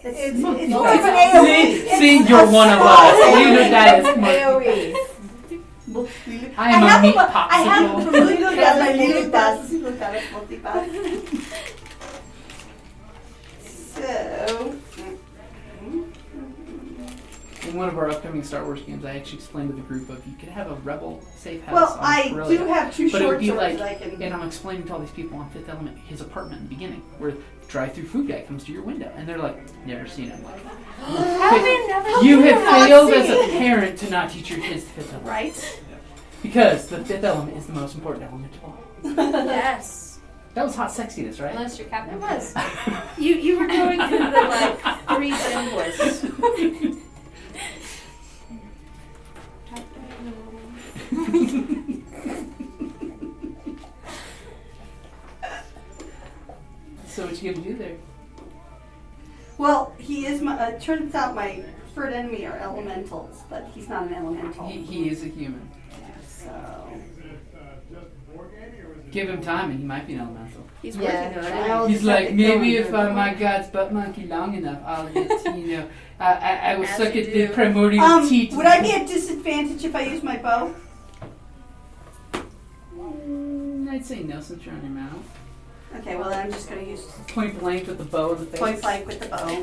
It's it's more more of of an an AoE. See, you're one of us. You know that is AoE. I am a meat I have popsicle. multipass. So, In one of our upcoming Star Wars games, I actually explained to the group of you could have a rebel safe house. well, on I Corellia. do have two But it would short be swords like, I can. and I'm explaining to all these people on Fifth Element his apartment in the beginning, where drive-through food guy comes to your window, and they're like, never seen him. Like, you have failed as a parent to not teach your kids the Fifth Element, Right? because the Fifth Element is the most important element of all. Yes. That was hot sexiness, right? Unless you're Captain. It was. You were going through the 3 symbols. So what you gonna do there? Well, he is my. Turns out my preferred enemy are elementals, but he's not an elemental. He is a human. So. Give him time and he might be an elemental. He's Yeah, working on it. I'll He's just have like, to maybe go if and my God's butt monkey long enough, I'll get, I will As suck you at the do. primordial teat. Would I be at disadvantage if I use my bow? I'd say no since you're on your mount. Okay, well then I'm just gonna use Point blank with the bow in the face. point blank with the bow.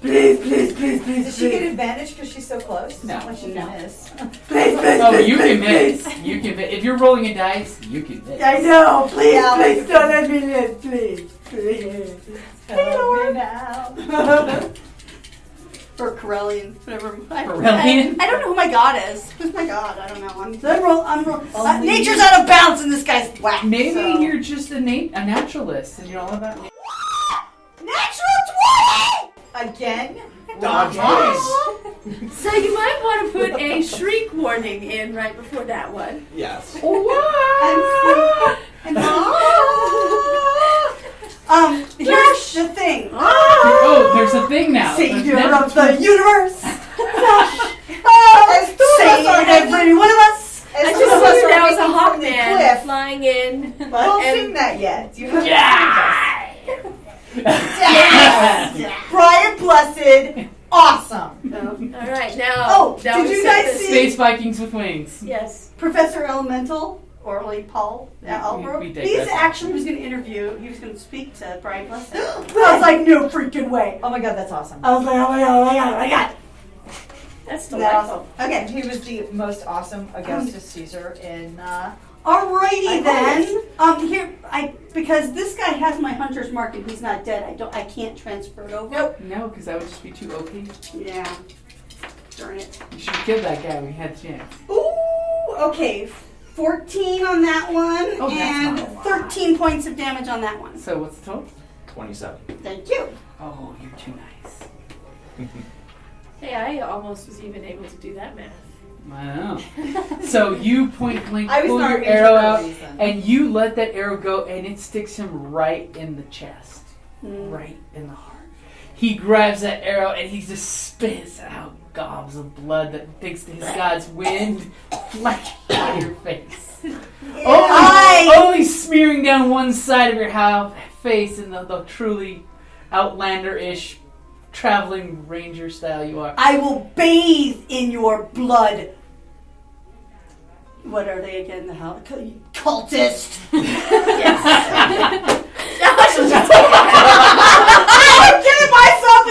Does she get advantage because she's so close? No. Not like she No. can miss. Oh, you can miss. You can miss. If you're rolling a dice, you can miss. I know, please, Yeah, please like- don't let me live, please. Help me now. Or Corellian, whatever. Corellian? I don't know who my god is. Who's my god? I don't know. I'm Only nature's you. out of bounds and this guy's whack. Maybe so. you're just a naturalist and you're all about nature. Natural 20! Again? Dodge Nice. this. So you might want to put a shriek warning in right before that one. Yes. Here's the thing. Oh, there's a thing now. Savior There's of the universe. Savior every one of us. I As just two of us see are there was a hanging hawk from the man cliff. flying in. Don't and- sing that yet. You have Yes. Brian Blessed, awesome. All right, now. Oh, now did we you set guys this- see- Space Vikings with wings. Yes. Professor Elemental, or like Paul Albro, we he digress. actually was going to interview, he was going to speak to Brian Blessed. I was like, no freaking way. Oh my god, that's awesome. I was like, oh my god, oh my god, oh my god. That's Isn't that delightful. awesome? And Okay. he was the most awesome Augustus Caesar in. Alrighty I then. Because this guy has my hunter's mark and he's not dead. I can't transfer it over. Nope. No, because that would just be too OP. Yeah. Darn it. You should have killed that guy when you had a chance. Ooh, okay. 14 on that one Oh, that's and not a lot. 13 points of damage on that one. So what's the total? 27. Thank you. Oh, you're too nice. Hey, I almost was even able to do that math. I know. So you point blank I was pull not your major arrow for a out, reason. and you let that arrow go, and it sticks him right in the chest, Mm. right in the heart. He grabs that arrow and he just spits out gobs of blood that thanks to his god's wind, flesh on your face. Only smearing down one side of your face in the truly outlander-ish traveling ranger style you are. I will bathe in your blood. What are they again? The hell? Cultist. I'm giving myself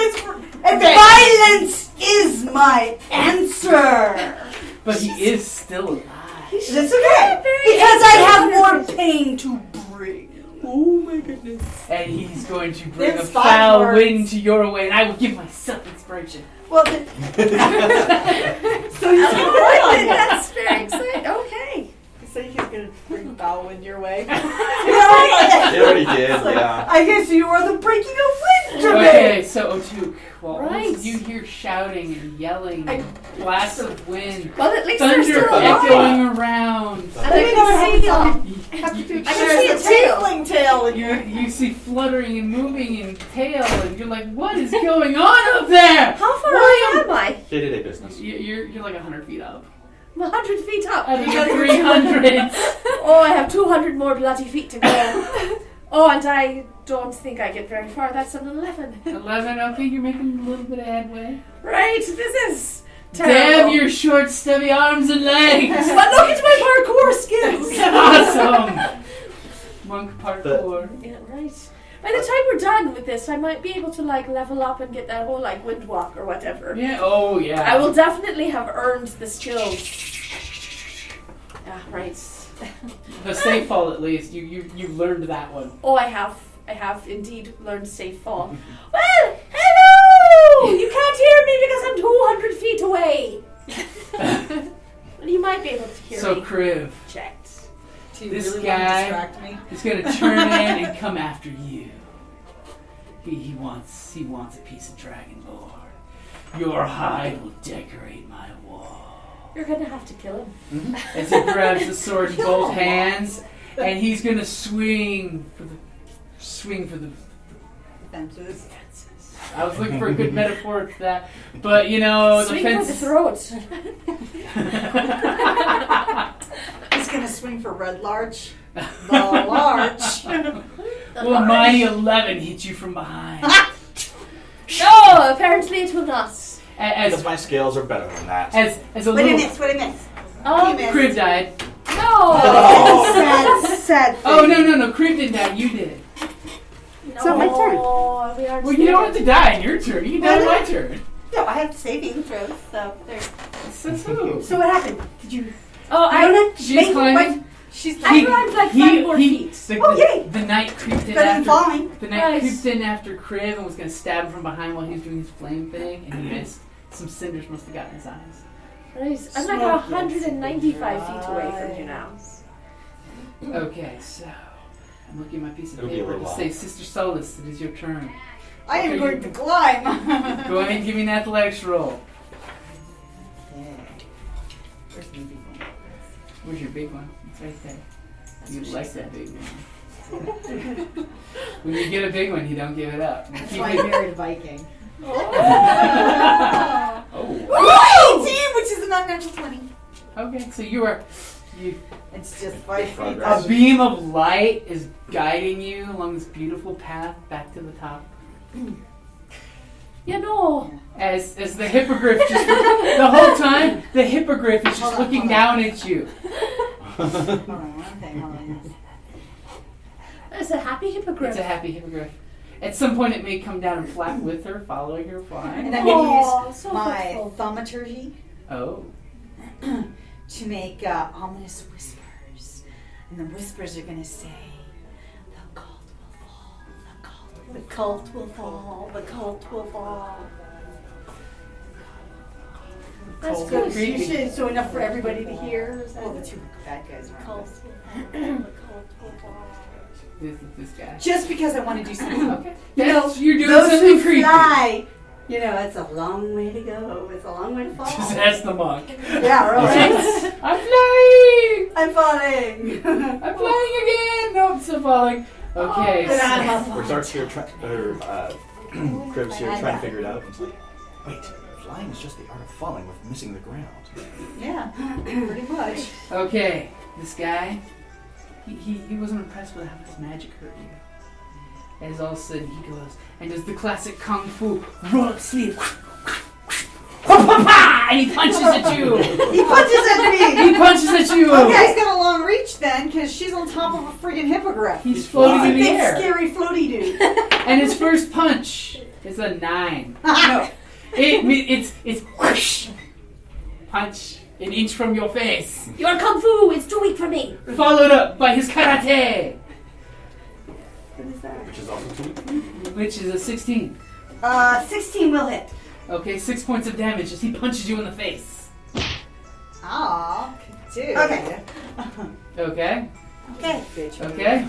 violence is my answer. But he is still alive. That's okay. Because I have more pain to bring. Oh my goodness. And he's going to bring a There's 5 foul words. wind to your way, and I will give myself inspiration. Well, So he's gonna That's very exciting. Okay. say he's gonna bring foul wind your way. They already did, yeah. I guess you are the breaking of wind to me. Okay, so O'Tuck, well, Right. once you hear shouting and yelling and blasts of wind, Well, at least they're thunder still alive. echoing around, And I can see them. Have to do I can see a tail. tiefling tail. you see fluttering and moving and tail, and you're like, what is going on up there? How far William! up am I? Day-to-day business. You're like 100 feet up. I'm 100 feet up. Out of the 300. Oh, I have 200 more bloody feet to go. Oh, and I don't think I get very far. That's an 11. 11, okay, you're making a little bit of headway. Right, this is terrible. Damn your short, stubby arms and legs! But look at my parkour skills. Awesome! Monk parkour. Yeah, right. By the time we're done with this, I might be able to like level up and get that whole like wind walk or whatever. Yeah, oh yeah. I will definitely have earned the skills. Yeah, right. The safe fall at least. You learned that one. Oh, I have indeed learned safe fall. Well, hello! You can't hear me because I'm 200 feet away. Well, you might be able to hear So me. Kriv Checked. Do you This really guy- want to distract me? is gonna turn in and come after you. He wants a piece of dragon lore. Your hide will decorate my wall. You're gonna have to kill him. As he grabs the sword in both hands, and he's gonna swing for the Fences. fences. I was looking for a good metaphor for that, but you know Swing the for the fence. throat. Just gonna swing for Red Larch. The larch. Well, mighty 11 hit you from behind. No, apparently it will not. Because my scales are better than that. As a What did little I miss? What did I miss? Oh, Kriv died. no. Sad thing. Oh no, Kriv didn't die. You did. It's not my turn. We are Well, you don't have to die in your turn. You can die in my turn. No, I have saving throws, so there. So what happened? Did you? Oh, she's climbing. She's I climbed like 5 more feet. The knight creeped in better than after. falling. The knight Nice. creeped in after Kriv and was going to stab him from behind while he was doing his flame thing, and he missed. Some cinders must have gotten his eyes. Nice. I'm like 195 feet away from you now. Okay, so I'm looking at my piece of It'll be a paper little to say, Sister Solace, it is your turn. I am Okay, going you- to climb. Go ahead and give me an athletics roll. Where's the big one? Where's your big one? It's right there. You like that big one. When you get a big one, you don't give it up. You That's keep why I it- married a Viking. Oh. 18, which is an unnatural 20. Okay, so you. It's just 5 feet. Progress. A beam of light is guiding you along this beautiful path back to the top. You know. As the hippogriff just the whole time the hippogriff is just looking down at you. Hold on, one thing, hold on. It's a happy hippogriff. It's a happy hippogriff. At some point, it may come down and flap with her, following her flying. And I'm going to Aw, use so my hopeful. thaumaturgy Oh, to make ominous whispers. And the whispers are going to say, the cult will fall, the cult will fall. The cult will fall. That's Cold good. and creepy. So enough for everybody to hear? Is that Well, the two bad guys are on Cult this. will fall. The cult will fall. this guy. Just because I want to do something. Okay, You know, Yes, you're doing those something who creepy. fly, you know, it's a long way to go. It's a long way to fall. Just ask the monk. Yeah, really. I'm flying. I'm falling. I'm flying again. No, I'm still falling. Okay. But I'm so- not Where falling. Dark's here, Kriv's here trying to figure it out. It's like, wait, flying is just the art of falling with missing the ground. Yeah, pretty much. Okay, this guy, he wasn't impressed with how his magic hurt you. As all of a sudden he goes and does the classic kung fu roll up sleeve. And he punches at you. He punches at me. He punches at you. Okay, he's got a long reach then, because she's on top of a friggin' hippogriff. He's floating in He's a the big, air. scary floaty dude. And his first punch is a 9. No. It's whoosh, punch an inch from your face, Your kung fu is too weak for me. followed up by his karate, Which is also 2. which is a 16. 16 will hit. Okay, 6 points of damage as he punches you in the face. Aw, dude. Okay. Okay, Okay, bitch. okay.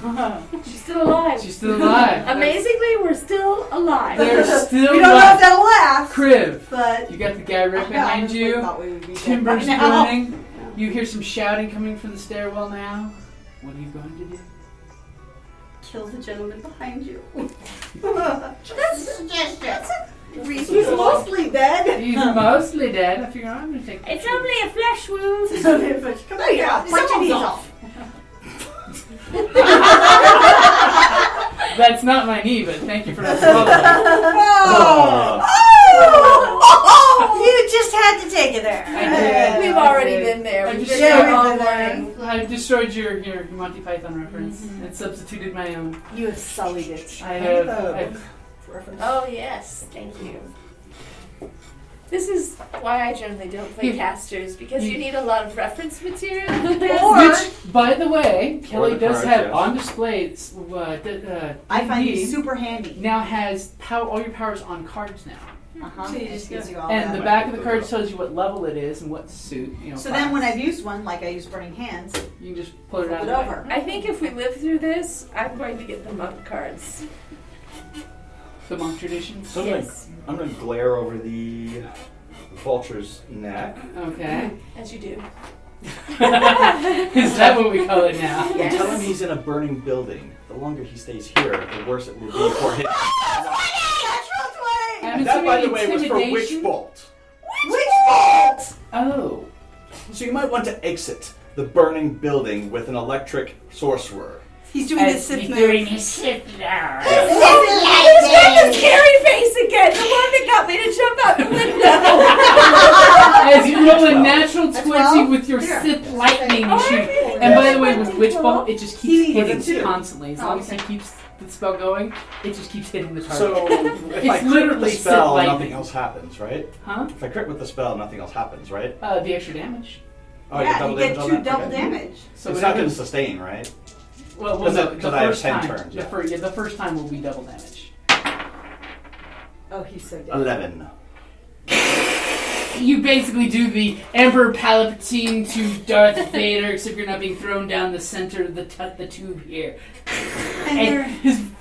She's still alive. She's still alive. Amazingly, we're still alive. They're still We don't know if alive. that'll last. Kriv, But you got the guy right behind honestly you. thought we would be dead Timbers by now. burning. You hear some shouting coming from the stairwell now. What are you going to do? Kill the gentleman behind you. He's mostly dead. He's mostly dead. I figure I'm going to take It's only a flesh wound. Come on, yeah. Punch your knees off. That's not my knee, but thank you for not swallowing. You just had to take it there. I did. We've already been there. I We've just- been there Yeah, all we've been morning. I destroyed your Monty Python reference and substituted my own. You have sullied it. I have. Oh yes, thank you. This is why I generally don't play casters, because you need a lot of reference material. Which, by the way, Kellie the does cards, have yes. on display. I find D&D you super handy. now has all your powers on cards now. So it just gives you all And that. the back of the card tells you what level it is and what suit. So then when I've used one, like I use Burning Hands, you can just put it flip out it of the over. I think if we live through this, I'm going to get the monk cards. the monk traditions. So Yes. I'm gonna glare over the vulture's neck. Okay. As you do. Is that what we call it now? And tell him he's in a burning building. The longer he stays here, the worse it will be for him. I'm And that, by the assuming way, was for Witch intimidation? Bolt. Witch Bolt! Oh. So you might want to exit the burning building with an electric sorcerer. He's doing his Sith move. his Sith now. He's got this Kerrie face again, the one that got me to jump out the window. As you roll a natural 20 12? with your Here. Sith lightning Oh, shoot. I did. And by the way, with Witch Bolt, it just keeps He was a hitting 2. constantly. As long as he keeps the spell going, it just keeps hitting the target. So if It's I crit with literally the spell, Sith nothing lightning. else happens, right? Huh? If I crit with the spell, nothing else happens, right? The extra damage. Oh, Yeah, double you get damage on 2 that? double Okay. damage. So It's not whenever- going to sustain, right? Well, Because no, it- the 'cause I have first 10 time. turns, yeah. The first time will be double damage. Oh, he's so dead. 11. You basically do the Emperor Palpatine to Darth Vader, except you're not being thrown down the center of the tube here. And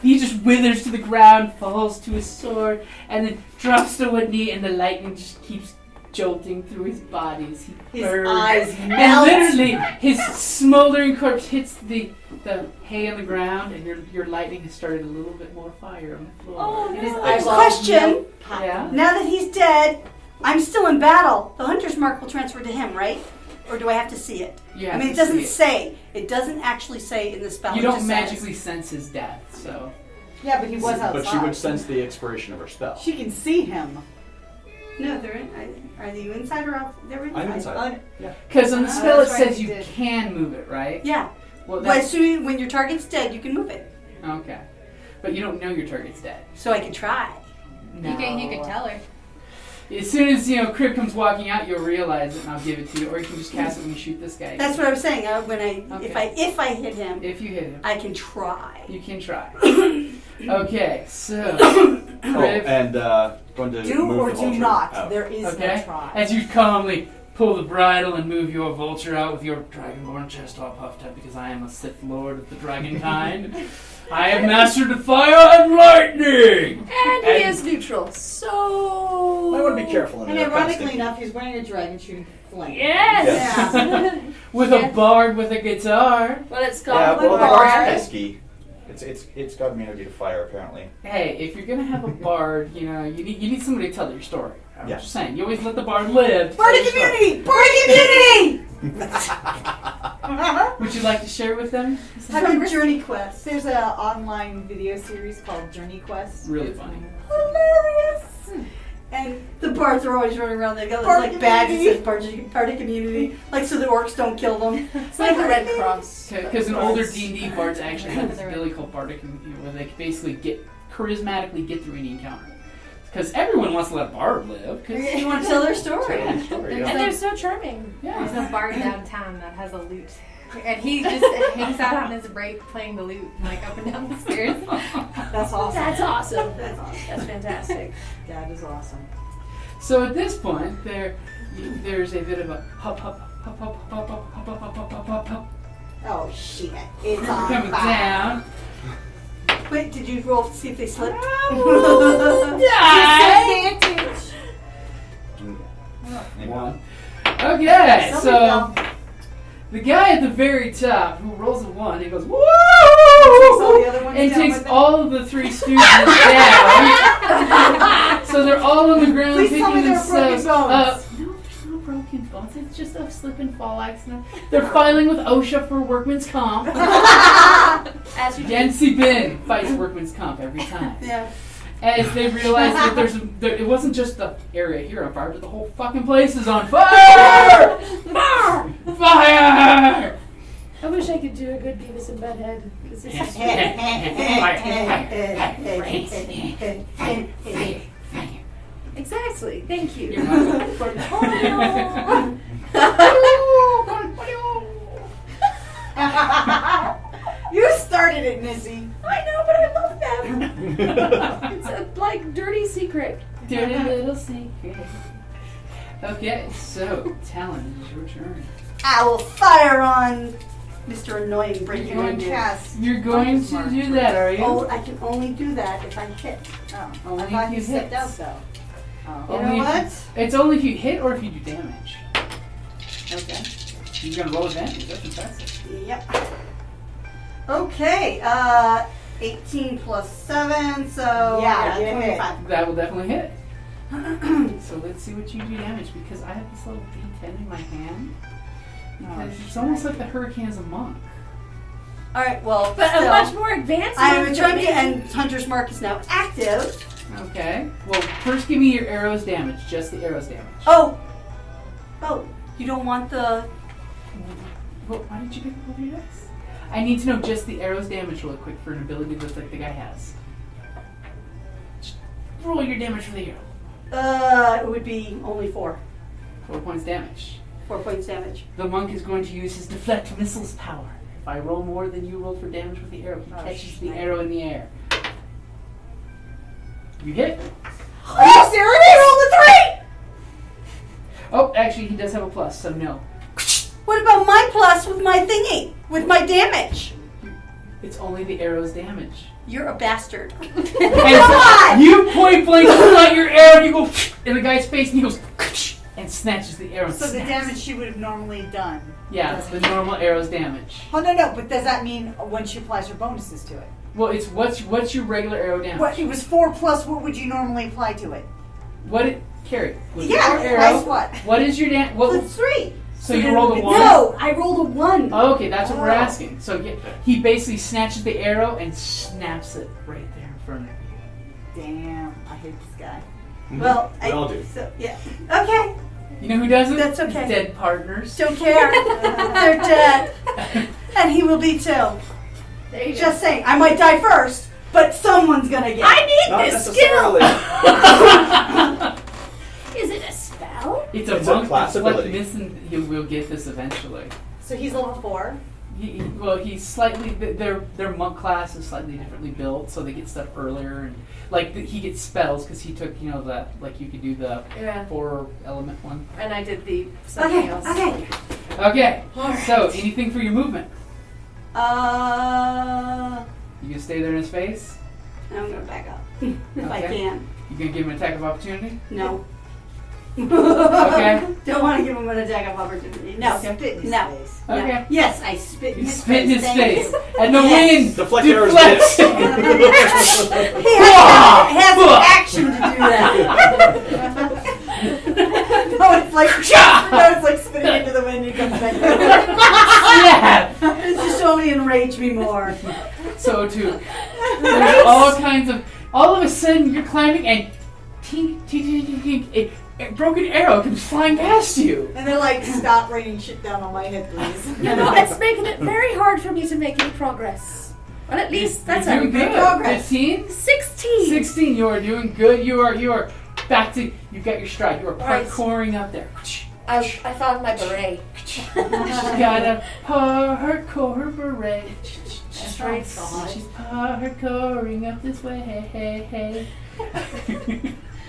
he just withers to the ground, falls to his sword, and then drops to one knee, and the lightning just keeps jolting through his body as he His burns. eyes And melt. literally, his smoldering corpse hits the hay on the ground, and your lightning has started a little bit more fire on the floor. Oh, And his no. eyeballs Question. melt. Yeah? Now that he's dead, I'm still in battle. The hunter's mark will transfer to him, right? Or do I have to see it? You I have mean, to it doesn't see say. It doesn't actually say in the spell. You it don't just magically sense his death, so. Yeah, but he was outside. But she would sense the expiration of her spell. She can see him. Says, no, they're in. Are you inside or out? They're inside. I'm inside. Because on the Oh, spell it that's right, says you you did. can move it, right? Yeah. Well, Well, as that's soon when your target's dead, you can move it. okay. But you don't know your target's dead. So I can try. No. You can tell her. As soon as Kriv comes walking out, you'll realize it, and I'll give it to you. Or you can just cast it when you shoot this guy. That's what I was saying. When I Okay. if I hit him, If you hit him, I can try. you can try. Okay, so Oh, Kriv, and going to Do move or the do vulture not. out. There is okay, no try. as you calmly pull the bridle and move your vulture out with your dragonborn chest all puffed up, because I am a Sith Lord of the dragon kind. I have mastered the fire and lightning. And he is neutral, so... I want to be careful. And ironically enough, he's wearing a dragon shooting flame. Yes. Yeah. With a bard with a guitar. Well, it's Yeah, called well, the the bard's bar. pesky. It's got immunity to fire, apparently. Hey, if you're gonna have a bard, you need somebody to tell your story. I'm Yeah. just saying, you always let the bard live. Bardic immunity! Bardic immunity! Would you like to share with them? From Journey Quest. There's an online video series called Journey Quest. Really funny. Hilarious. And the bards are always running around. They got this like badge that says Bardic immunity, like so the orcs don't kill them. It's like the Red Cross. Because in older D&D bards actually have this ability called bardic, where they basically charismatically get through any encounter. Because everyone wants to let a bard live. Because You want to tell their story? Story, And yeah. they're so charming. There's yeah. a bar downtown that has a lute. And he just hangs out on his break playing the lute, like up and down the stairs. That's awesome. That's awesome. That's awesome. That's fantastic. That is awesome. So at this point, there's a bit of a hop, hop, hop, hop, hop, hop, hop, hop, hop, hop, hop, hop, Oh shit! It's on coming fire. down. Wait, did you roll to see if they slipped? Die. Disadvantage. One. Okay, Somebody so fell. the guy at the very top who rolls a 1, he goes, Takes all the woo! other ones And down takes with him. all of the 3 stooges down. So they're all on the ground Please tell me picking there were broken themselves bones. up. No, there's no broken bones. It's just a slip and fall accident. They're filing with OSHA for workman's comp. As you do. Yancy Bin fights workman's comp every time. Yeah. As they realize that it wasn't just the area here on fire, but the whole fucking place is on fire! Fire! Fire! I wish I could do a good Beavis and Butthead. 'Cause this is exactly. Thank you. You're welcome. You started it, Missy. I know, but I love them. It's a like dirty secret. Dirty little secret. Okay, so Tallyn, it's your turn. I will fire on Mr. Annoying breaking You're going to window. cast. You're going to do that, are you? Oh, I can only do that if I hit. Oh, Only I thought if you you stepped hit. out though. Oh. You Only know if what? It's only if you hit or if you do damage. Okay. You're gonna roll advantage. That's impressive. Yep. Okay, 18 plus 7, so Yeah, you hit. 25. That will definitely hit. So let's see what you do damage, because I have this little D10 in my hand. It's almost like the hurricane's a monk. All right, well, But still, a much more advanced I am one. trying to, and Hunter's Mark is now active. Okay. Well, first give me your arrows damage. Just the arrows damage. Oh, you don't want the... Why did you pick up your dice? I need to know just the arrows damage real quick for an ability that the guy has. Just roll your damage for the arrow. It would be only 4. 4 points damage. 4 points damage. The monk is going to use his deflect missiles power. If I roll more than you rolled for damage with the arrow, he catches the arrow in the air. You hit. Are you serious? Roll the 3! Oh, actually, he does have a plus, so no. What about my plus with my thingy? With my damage? It's only the arrow's damage. You're a bastard. And so you point blank pull out your arrow and you go in the guy's face and he goes and snatches the arrow. So the Snaps. damage she would have normally done. Yeah, the normal arrow's damage. Oh no, but does that mean when she applies her bonuses to it? Well, it's what's your regular arrow damage? What, it was 4 plus, what would you normally apply to it? Kerrie? With Yeah, your that's what? What is your damage? It's 3. So you rolled a 1? No, I rolled a 1. Oh, okay, that's what we're asking. So he basically snatches the arrow and snaps it right there in front of you. Damn, I hate this guy. Well, We all do. So, yeah. Okay, You know who does it? That's okay. Dead partners. don't care. They're dead. And he will be too. There you Just saying, I might die first, but someone's gonna get I need Not this skill. necessarily. Is it a spell? It's It's a a class ability. Missing. He will get this eventually. So he's level 4. He's slightly. Their monk class is slightly differently built, so they get stuff earlier, and he gets spells because he took the you could do the Yeah. 4 element one. And I did the something Okay, else. okay. Okay. Alright. So anything for your movement? I'm You can stay there in his face. gonna back up. If I Okay. can. You gonna give him an attack of opportunity? No. Okay. Don't want to give him an attack of opportunity. No. Spit in his No. face. No. Okay. Yes, I spit in You his spit in face. his Thank face, you. and the Yes. wind Deflect arrows deflects. miss. He has an action to do that. No, it's like spitting into the wind and comes back. Yeah. This just only enrage me more. So too. There's all kinds of. All of a sudden, you're climbing and tink, tink, tink, tink, tink, a broken arrow comes flying past you. And they're like, stop raining shit down on my head, please. You know, it's making it very hard for me to make any progress. Well, at least that's You're a doing good good. progress. 15? 16. 16. You are doing good. You are back to. You've got your stride. You are Right. parkouring up there. I found my beret. She's got a parkour beret. That's right. She's parkouring up this way.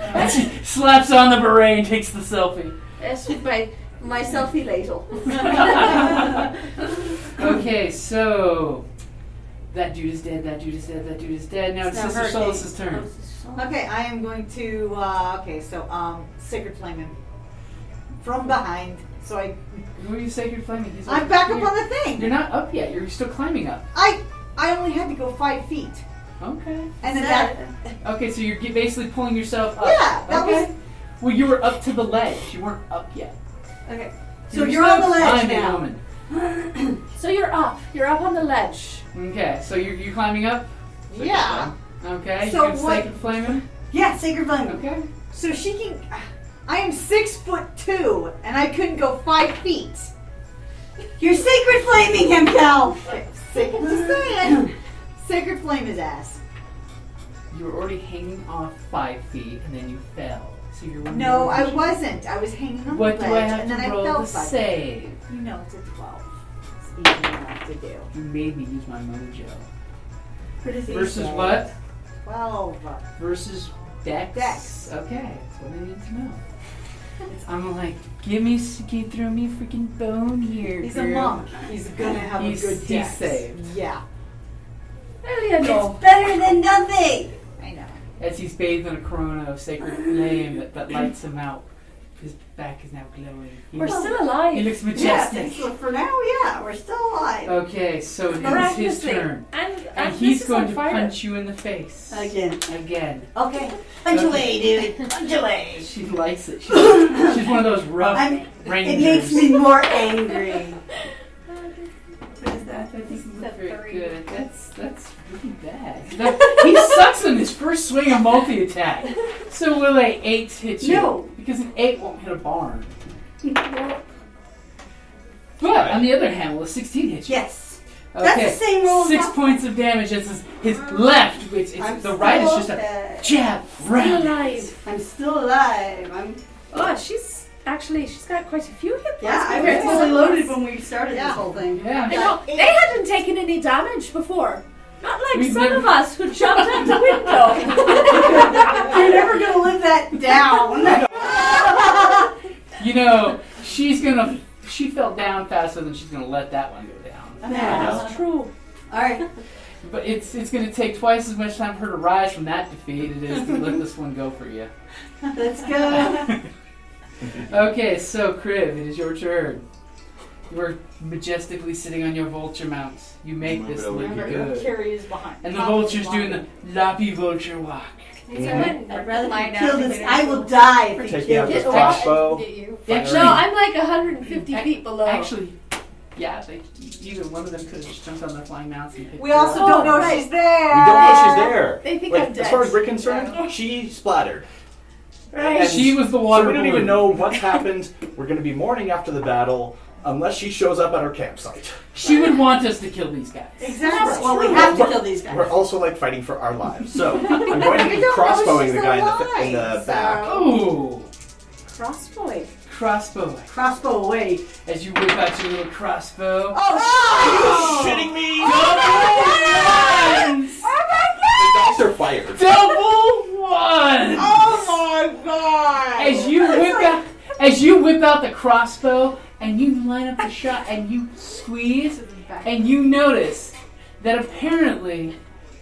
And she slaps on the beret and takes the selfie. That's with my selfie ladle. Okay, so that dude is dead. That dude is dead. That dude is dead. Now it's Now Sister Hurricane. Solace's turn. Okay, I am going to, Sacred Flame him. From behind. So Who are you, Sacred Flaming? He's I'm back up on the thing. You're not up yet. You're still climbing up. I only had to go 5 feet. Okay. And then that, Okay, so you're basically pulling yourself up. Yeah, that okay. was- Well, you were up to the ledge. You weren't up yet. Okay. So You're you're on the still ledge climbing, now. woman. So you're up. You're up on the ledge. Okay, so you're climbing up. yeah. Okay. So you can what- Sacred Flame him. Yeah, Sacred Flame. Okay. So she can, I am 6'2", and I couldn't go 5 feet. You're Sacred Flaming him, Cal. Sacred, just saying. Sacred Flame his ass. You were already hanging off 5 feet, and then you fell. So you're one No, more I inch. wasn't. I was hanging on What the do ledge, I have and then to I roll fell to 5 save? You know, it's a 12. It's easy enough to do. You made me use my mojo. What is he? Versus what? 12. Versus Dex. Dex. Okay, that's what I need to know. I'm like, throw me a freaking bone here. He's a girl. monk. He's gonna have He's- a good he's dex. saved. Yeah, Well, you know. It's better than nothing. I know. As he's bathed in a corona of sacred flame that lights him out. his back is now glowing. We're still alive. He looks Yeah, majestic. so for now, yeah, we're still alive. Okay, so it's his Miraculously. turn. And And he's this is going on to fire. punch you in the face. Again. Again. Okay. Punch away, dude. Punch away. She likes it. She's one of those rough It rangers. makes me more angry. What is that? That doesn't look That's very three. good. That's really bad. He sucks on his first swing of multi-attack. So will a 8 hit you? No. Because an 8 won't hit a barn. But on the other hand, will a 16 hit you? Yes. That's Okay. the same roll as 6 last points of damage. It's his left, which is I'm the right is still just a okay. jab Still round. alive. I'm still alive. Oh, she's got quite a few hit points. Yeah, I compared was to fully some of loaded us. when we started Yeah. this whole thing. Yeah. I know. They hadn't taken any damage before. Not like We've some never- of us who jumped out the window. You're never gonna live that down. You know, she fell down faster than she's gonna let that one go down. Yeah. That's true. All right. But it's gonna take twice as much time for her to rise from that defeat it is to let this one go for you. Let's go. Okay, so Kriv, it is your turn. You are majestically sitting on your vulture mount. You make Move this it over look here. good. Kerrie is behind. And the vulture's doing the loppy vulture walk. I'd rather Lie be kill this. I will die if you Taking out kill the this. crossbow. Get you. Actually, No, I'm like 150 feet below. Actually, yeah, either one of them could have just jumped on their flying mounts and picked We her also up. don't know she's there. We don't know she's there. They think Like, I'm dead. as far as we're concerned, she splattered. Right. And She was the water So we don't balloon. even know what's happened. We're going to be mourning after the battle unless she shows up at our campsite. She would want us to kill these guys. Exactly. Well, we have to kill these guys. We're also like fighting for our lives. So I'm going to be crossbowing the guy in the back. Oh, Crossboy. crossbow. Crossbow away. As you whip out your little crossbow. Are you shitting me? Double ones! The dice are fired. Double ones! Oh my god! As you whip out the crossbow and you line up the shot and you squeeze and you notice that apparently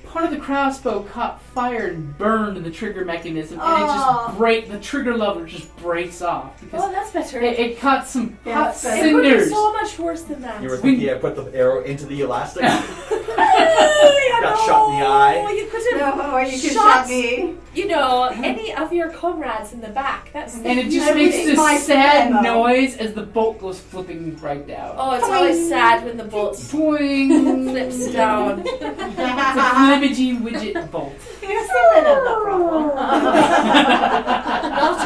part of the crossbow caught fire and burned in the trigger mechanism and the trigger lever just breaks off because Oh, that's better. it caught some hot That's better. It could be cinders. so much worse than that. You were thinking I put the arrow into the elastic? I Got shot in the eye. You could have, No, or you could Shots. shot me. you know, any of your comrades in the back. That's And it just That makes was this my sad demo. noise as the bolt goes flipping right down. Oh, it's always sad when the bolt Boing! flips down. It's a flimagey widget bolt. You're still in the problem. Not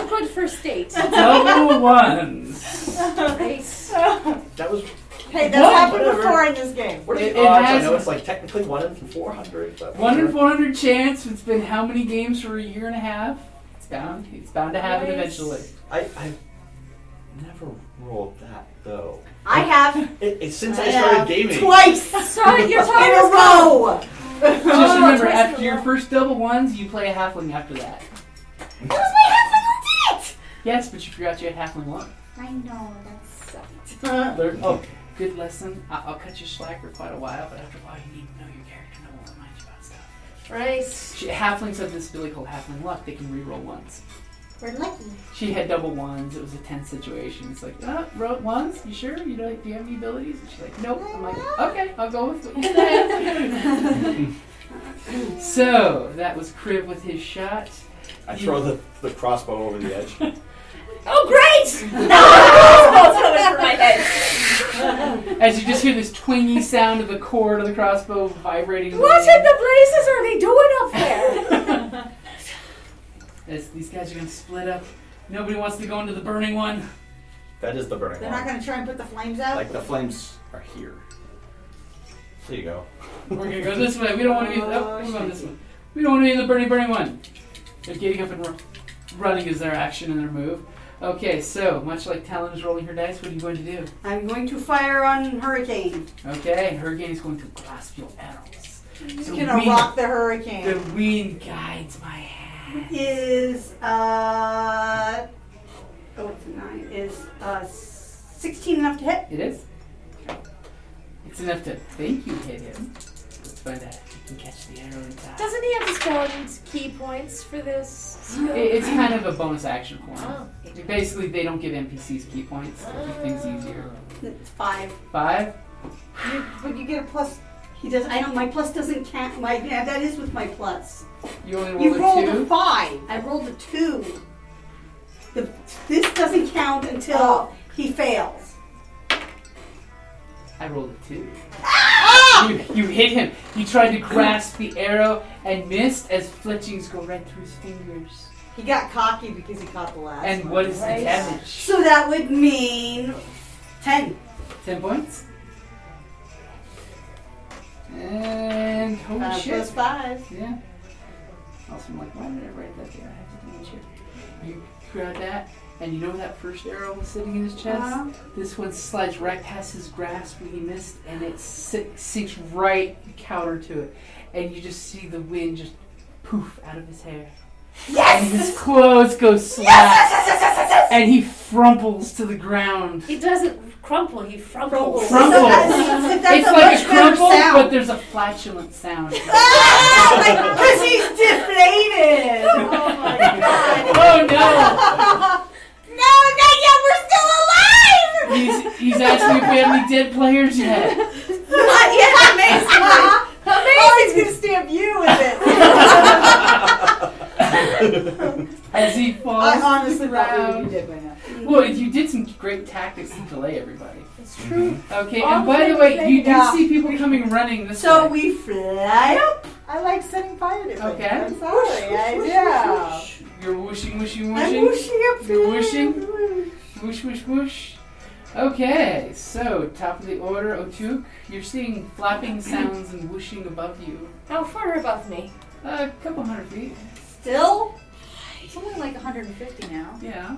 a good first date. Double ones. Nice. That was. Hey, that's What? happened Whatever. before in this game. What are the It odds? I has- know it's like technically 1 in 400. But 1 in 400 chance. It's been how many games for a year and a half? It's bound to happen eventually. I've never rolled that though. I have Since I started gaming. twice Sorry, you're in talking a row. Just remember, twice in after a your row. first double ones, you play a halfling after that. That was my halfling on it. Yes, but you forgot you had halfling one. I know, that sucked. Learn. Oh, good lesson. I'll cut you slack for quite a while, but after a while, you need to know your character. No one will remind you about stuff. Right. Halflings have this ability called halfling luck. They can reroll ones. We're lucky. She had double ones. It was a tense situation. It's like, wrote ones? You sure? Do you have any abilities? And she's like, nope. I'm like, okay, I'll go with what you said. So, that was Kriv with his shot. I throw the crossbow over the edge. Oh, great! Crossbow's coming for my head. As you just hear this twingy sound of the cord of the crossbow vibrating. What in the blazes are they doing up there? As these guys are going to split up. Nobody wants to go into the burning one. That is the burning They're one. not going to try and put the flames out? Like the flames are here. There you go. We're going to go this way. We don't want to be. Oh, we're going this way. We don't want to be in the burning one. They're getting up and running is their action and their move. Okay, so much like Tallyn is rolling her dice, what are you going to do? I'm going to fire on Hurricane. Okay, Hurricane is going to grasp your arrows. He's The going to wind- rock the hurricane. The wind guides my hand. Is it's a 9. Is 16 enough to hit? It is? It's enough to think you hit him. find out if you can catch the arrow in time. Doesn't he have to spend key points for this skill? It's kind of a bonus action for him. Oh. Basically, they don't give NPCs key points to keep things easier. It's 5. 5? But you get a plus. He doesn't. I don't. My plus doesn't count. Yeah, that is with my plus. You only You rolled rolled a 2? a 5. I rolled a 2. This doesn't count until he fails. I rolled a 2. You hit him. You tried to grasp the arrow and missed as fletchings go right through his fingers. He got cocky because he caught the last And one. what is the damage? So that would mean 10. 10 points? And holy shit. Plus 5. Yeah. Also, I'm like, why did I write that there? I have to do it here. You grab that, and you know that first arrow was sitting in his chest? Uh-huh. This one slides right past his grasp when he missed, and it sinks right counter to it. And you just see the wind just poof out of his hair. Yes! And his clothes go slap. Yes! And he frumples to the ground. He doesn't crumple, he frumples. Frumples. So that's It's a like much a better crumple, sound. but there's a flatulent sound. Because he's deflated. Oh my god. Oh no! No, not yet. We're still alive. He's asking if we have any dead players yet. Not yet. Amazingly. Oh, he's gonna stamp you with it. As he falls I to honestly the thought we would ground. be dead by now. Well, you did some great tactics to delay everybody. It's true. Okay, Oh, and by the way, you do yeah. see people coming running this So way. we fly up. I like setting fire to things. Okay. I'm sorry. Yeah. You're whooshing, whooshing, I'm whooshing. whooshing up. You're whooshing. Whoosh, whoosh, whoosh. Okay, so top of the order, O'Tuck. You're seeing flapping sounds and whooshing above you. How far above me? A couple hundred feet. Still. It's only like 150 now. Yeah.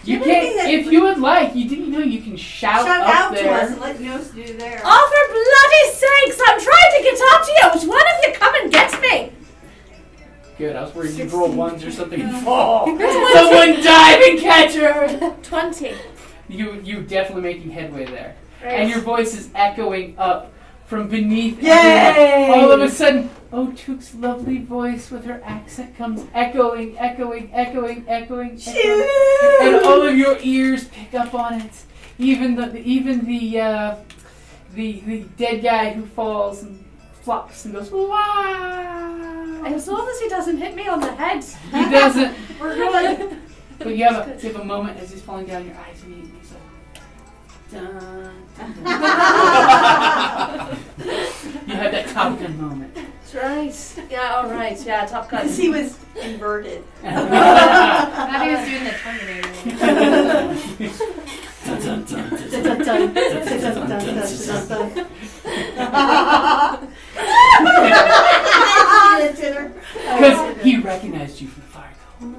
Do You you have anything can, that- if you would like, you didn't know you can shout Shout up out there. to us and let us do there. Oh, for bloody sakes! I'm trying to get up to you! Would one of you come and get me? Good, I was worried you'd roll ones or something and fall. Someone dive and catch her! 20. You definitely making headway there. Right. And your voice is echoing up from beneath. Yay! everyone. All of a sudden, O'Tuck's lovely voice with her accent comes echoing. And all of your ears pick up on it. Even the dead guy who falls and flops and goes, wow! As long as he doesn't hit me on the head. He doesn't. We're good. But you have a moment as he's falling down, your eyes meet, and he's like, dun, dun, dun. You have that Top Gun moment. That's right. Yeah, alright. Yeah, Top Gun. Because he was inverted. I thought he was doing the Terminator. Because he recognized you from the fire call.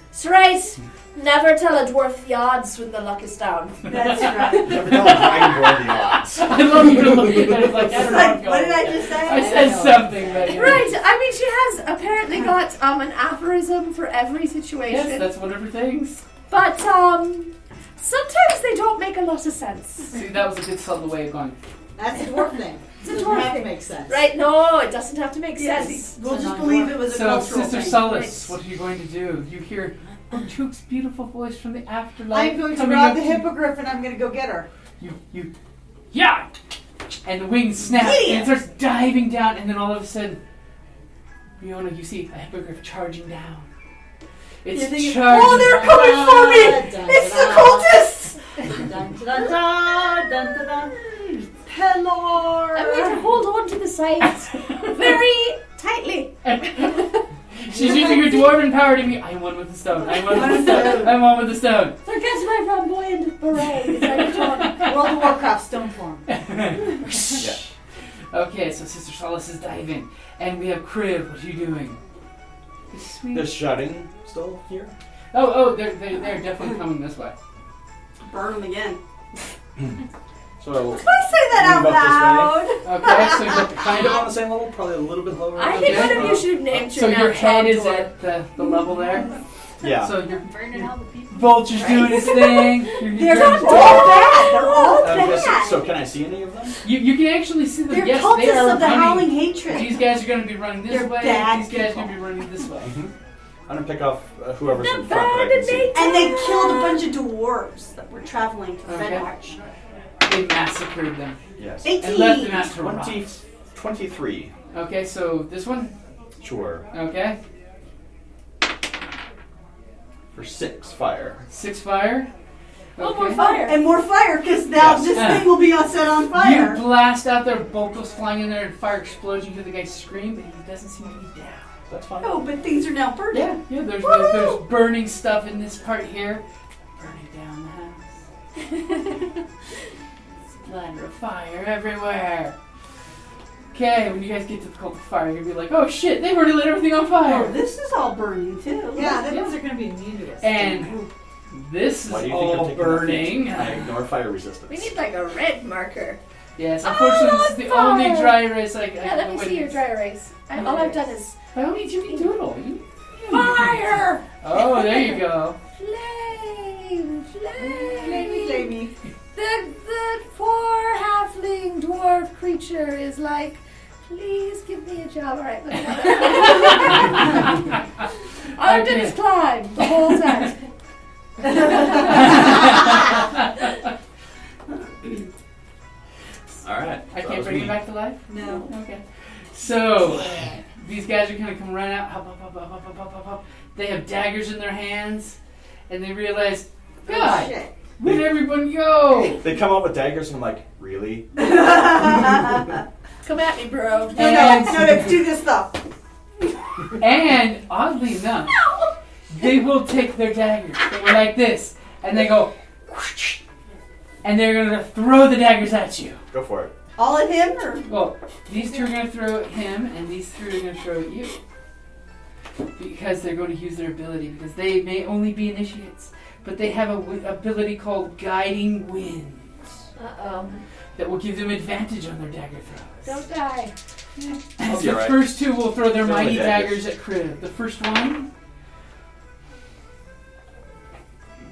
That's right. Never tell a dwarf the odds when the luck is down. That's right. Never tell a dragonborn the odds. I love you looking at it like, I don't know Like, what did I just say? I said something, but you know. Right. I mean, she has apparently got an aphorism for every situation. Yes, that's one of her things. But sometimes they don't make a lot of sense. See, that was a good subtle way of going. That's a dwarf thing. It's a Doesn't dwarf have to thing. make sense. Right? No, it doesn't have to make Yes, sense. we'll just believe it was a So, cultural Sister thing. Solace, what are you going to do? You hear O'Tuck's beautiful voice from the afterlife. I'm going to coming rob up the to you. hippogriff and I'm going to go get her. Yeah! And the wings snap, and it starts diving down, and then all of a sudden, Reona, you see a hippogriff charging down. It's You're thinking, charging oh, they're down. coming for me! It's the cultists! Dun, dun, dun, dun, dun, dun. Pelor! I'm going to hold on to the sides very tightly. She's using her dwarven power to be, I'm one with the stone, I'm one with the stone, I'm one with the stone. So gets my flamboyant beret. It's like World of Warcraft stone form. Okay, so Sister Solace is diving, and we have Kriv. What are you doing? Sweet. They're shouting still here? Oh, they're definitely coming this way. Burn them again. So, Can I say that out Move up loud? Okay, so you're kind of on the same level, probably a little bit lower. I think Okay. one of you should have named So your your head is dwarf. at the level there. Yeah. So you're Burning all the people. Vulture's doing his thing. They're all bad. They're all Okay, bad. so can I see any of them? You can actually see them. They're Yes, cultists they are of the running. howling hatred. These guys are going to be running this They're way. bad These guys are people. going to be running this way. I'm gonna pick off whoever's The in front that I can see. And they killed a bunch of dwarves that were traveling to Okay. Red Arch. They massacred them Yes. 18. and left them out to rot. 23. Okay, so this one. Sure. Okay, For 6 fire. 6 fire. Oh, more fire. And more fire, because now Yes. this thing will be set on fire. You blast out there, bolt goes flying in there, and fire explodes. You hear the guy scream, but he doesn't seem to be down. That's fine. Oh, but things are now burning. Yeah, there's Woohoo! burning stuff in this part here. Burning down the house. Splatter of fire everywhere. Okay, when you guys get to the cult of fire, you're gonna be like, oh shit, they've already lit everything on Oh, fire. this is all burning too. Yeah, that means they're going to be immune to this. And this Why is do you think I'm all taking burning. I ignore fire resistance. We need like a red marker. Yes, unfortunately, this is the only fire. dry erase I Yeah, let me see your dry erase. All I've done is By all means, you can do it all. fire. Oh, there you go. Flame, flame. Flamey. The poor halfling dwarf creature is like, please give me a job. All right, I've done his climb the whole time. Alright. I can't bring you back to life? No. Okay. So, these guys are going to come running out. Hop, hop, hop, hop, hop, hop, hop, hop. They have daggers in their hands, and they realize, God, Shit. where'd everyone go? They come up with daggers and I'm like, really? Come at me, bro. No, let's do this though. And, oddly enough, they will take their daggers. They go like this, and they go, whoosh, and they're going to throw the daggers at you. Go for it. All at him, or Well, these two are going to throw at him, and these three are going to throw at you. Because they're going to use their ability, because they may only be initiates. But they have an ability called Guiding Winds Uh-oh. that will give them advantage on their dagger throws. Don't die. I'll be The alright. first two will throw their Throw mighty the daggers daggers. at Kriv. The first one...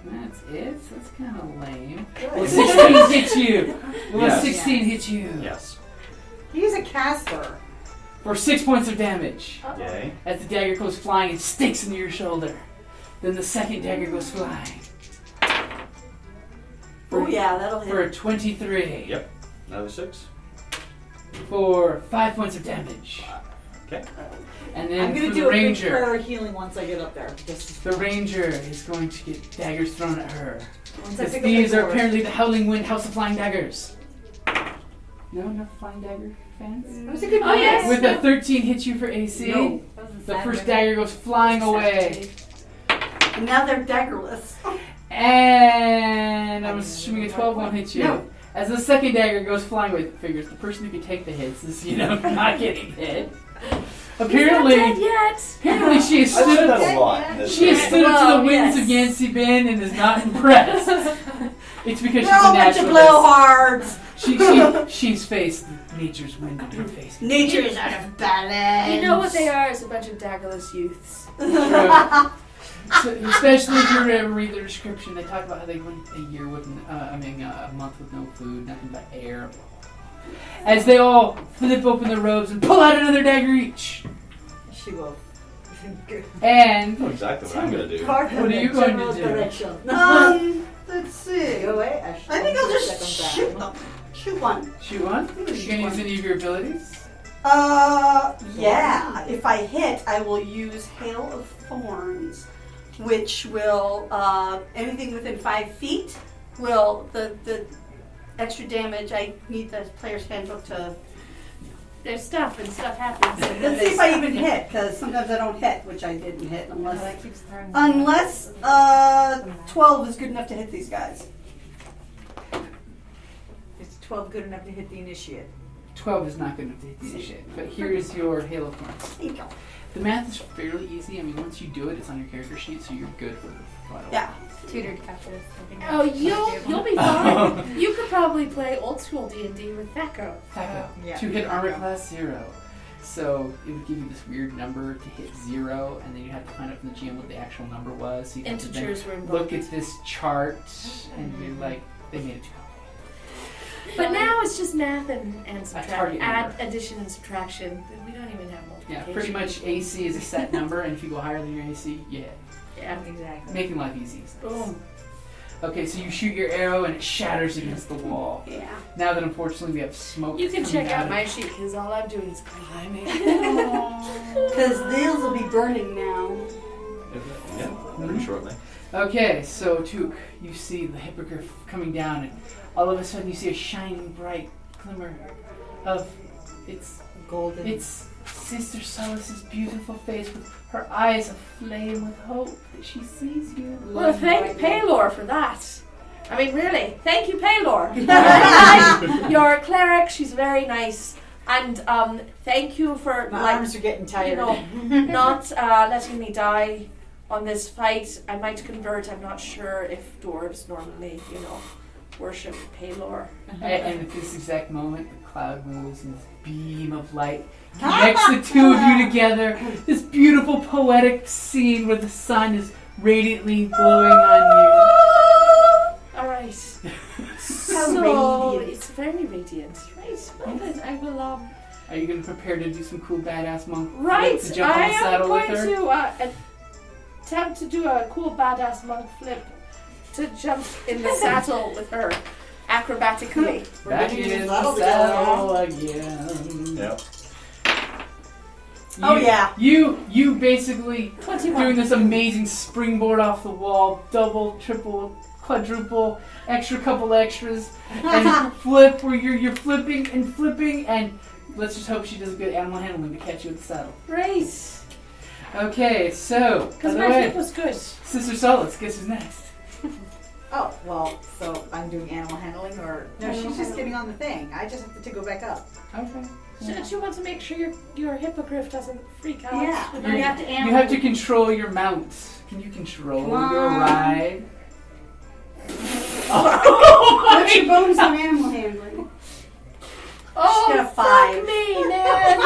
That's it. So that's kind of lame. Will 16 hit you? Will Yes. 16 hit you? Yes. He's a caster. For 6 points of damage. Yay. As the dagger goes flying, it sticks into your shoulder. Then the second dagger goes flying. oh yeah, that'll hit. For a 23. Yep. Another 6. For 5 points of damage. Okay. And I'm then going for to the do a big ranger. prayer of healing once I get up there. Just The ranger is going to get daggers thrown at her. once I Because pick up these the are sword. apparently the Howling Wind House of Flying Daggers. No, enough Flying Dagger fans? That was a good Oh, yes. With a 13 hit you for AC, No. the first dagger goes flying away. And now they're daggerless. And I'm assuming a 12 won't hit you. No. As the second dagger goes flying away, it figures the person who can take the hits is, not getting hit. Apparently, He's not dead yet. apparently she has I've said stood that up. a lot in this She has game. stood up to Well, the winds yes. of Yancey Ben and is not impressed. It's because she's They're all a a bunch of naturalist. blowhards. She's faced nature's wind in her face. Nature is out of balance. You know what they are is a bunch of daggerless youths. So, especially if you ever read their description, they talk about how they went a year with, a month with no food, nothing but air. As they all flip open their robes and pull out another dagger each. She will. And I know exactly what I'm going to do. What are you going to do? Let's see. Go away. I think I'll just shoot them. Shoot one. shoot one. You can use any of your abilities. Yeah. If I hit, I will use Hail of Thorns, which will, anything within 5 feet will, the extra damage, I need the player's handbook to, There's stuff and stuff happens. And let's see if I even hit, because sometimes I don't hit, which I didn't hit unless, keeps throwing. 12 is good enough to hit these guys. Is 12 good enough to hit the initiate? 12 is not going to hit the shit. But here is your Hail of Thorns. There you go. The math is fairly easy. I mean, once you do it, it's on your character sheet, so you're good for quite a while. Yeah. Tutored after this. Oh, you'll be fine. You could probably play old school D&D with Thaco. Thaco. Yeah. 2 hit armor class 0. So it would give you this weird number to hit 0, and then you have to find out from the GM what the actual number was. So you have to then Integers were involved. look at this chart, and you're like, they made it too complicated. But now it's just math and target subtraction, add, number. addition, and subtraction. We don't even have multiplication. Yeah, pretty much AC is a set number, and if you go higher than your AC, yeah. Yeah, exactly. Making life easy. Boom. Okay, so you shoot your arrow, and it shatters against the wall. Yeah. Now that unfortunately we have smoke. You can coming check out of my sheet because all I'm doing is climbing. Because these will be burning now. Yeah, pretty shortly. Okay, so Took, you see the hippogriff coming down, and all of a sudden you see a shining bright glimmer of its Golden. It's Sister Solace's beautiful face with her eyes aflame with hope that she sees you. Well, thank Paylor for that. I mean, really, thank you, Paylor. You're a cleric. She's very nice, and thank you for My arms are getting tired. not letting me die on this fight. I might convert. I'm not sure if dwarves normally, worship Paylor. And at this exact moment, the cloud moves and this beam of light connects the two of you together. This beautiful poetic scene where the sun is radiantly glowing on All right. How So radiant. it's very radiant, right? Well, then I will. you. Are you going to prepare to do some cool badass monk Right. flip to jump on I the am saddle going with her? to attempt to do a cool badass monk flip to jump in the saddle with her acrobatically. Back gonna in do the saddle saddle again. Yep. Oh, yeah. You basically 21. doing this amazing springboard off the wall, double, triple, quadruple, extra couple extras, and flip where you're flipping, and let's just hope she does a good animal handling to catch you with the saddle. Great. Okay, so by Because the my way, flip was good. Sister Solace, guess who's next? Oh, well, so I'm doing animal handling, or no? She's just getting on the thing. I just have to go back up. Okay. Don't you want to make sure your hippogriff doesn't freak out? Yeah. with You me? have to You have to control your mount. Can you control Come on. your ride? What's your bonus on animal handling? Oh, She's got a fuck 5. me, man.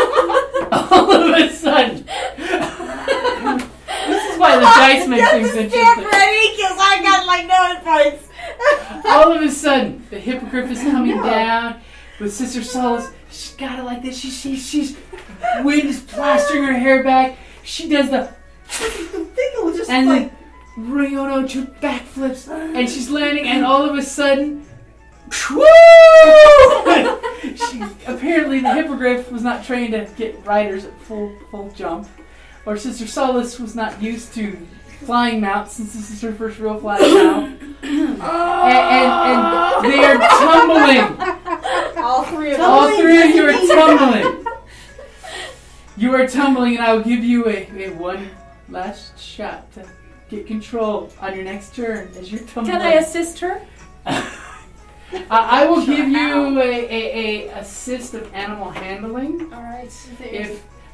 All of a sudden. This is why the dice make things Get interesting. ready, because I got my nose points. All of a sudden, the hippogriff is coming down with Sister Solace. She's got it like this. She's wind is plastering her hair back. She does the thing was just and like, then Reona O'Tuck backflips, and she's landing, and all of a sudden, woo! Apparently the hippogriff was not trained to get riders at full jump, or Sister Solace was not used to flying mounts since this is her first real flying mount, and they are tumbling. all three of All them. three of you are tumbling. You are tumbling, and I will give you a one last shot to get control on your next turn as you're tumbling. Can I assist her? I will give you a assist of animal handling. All right.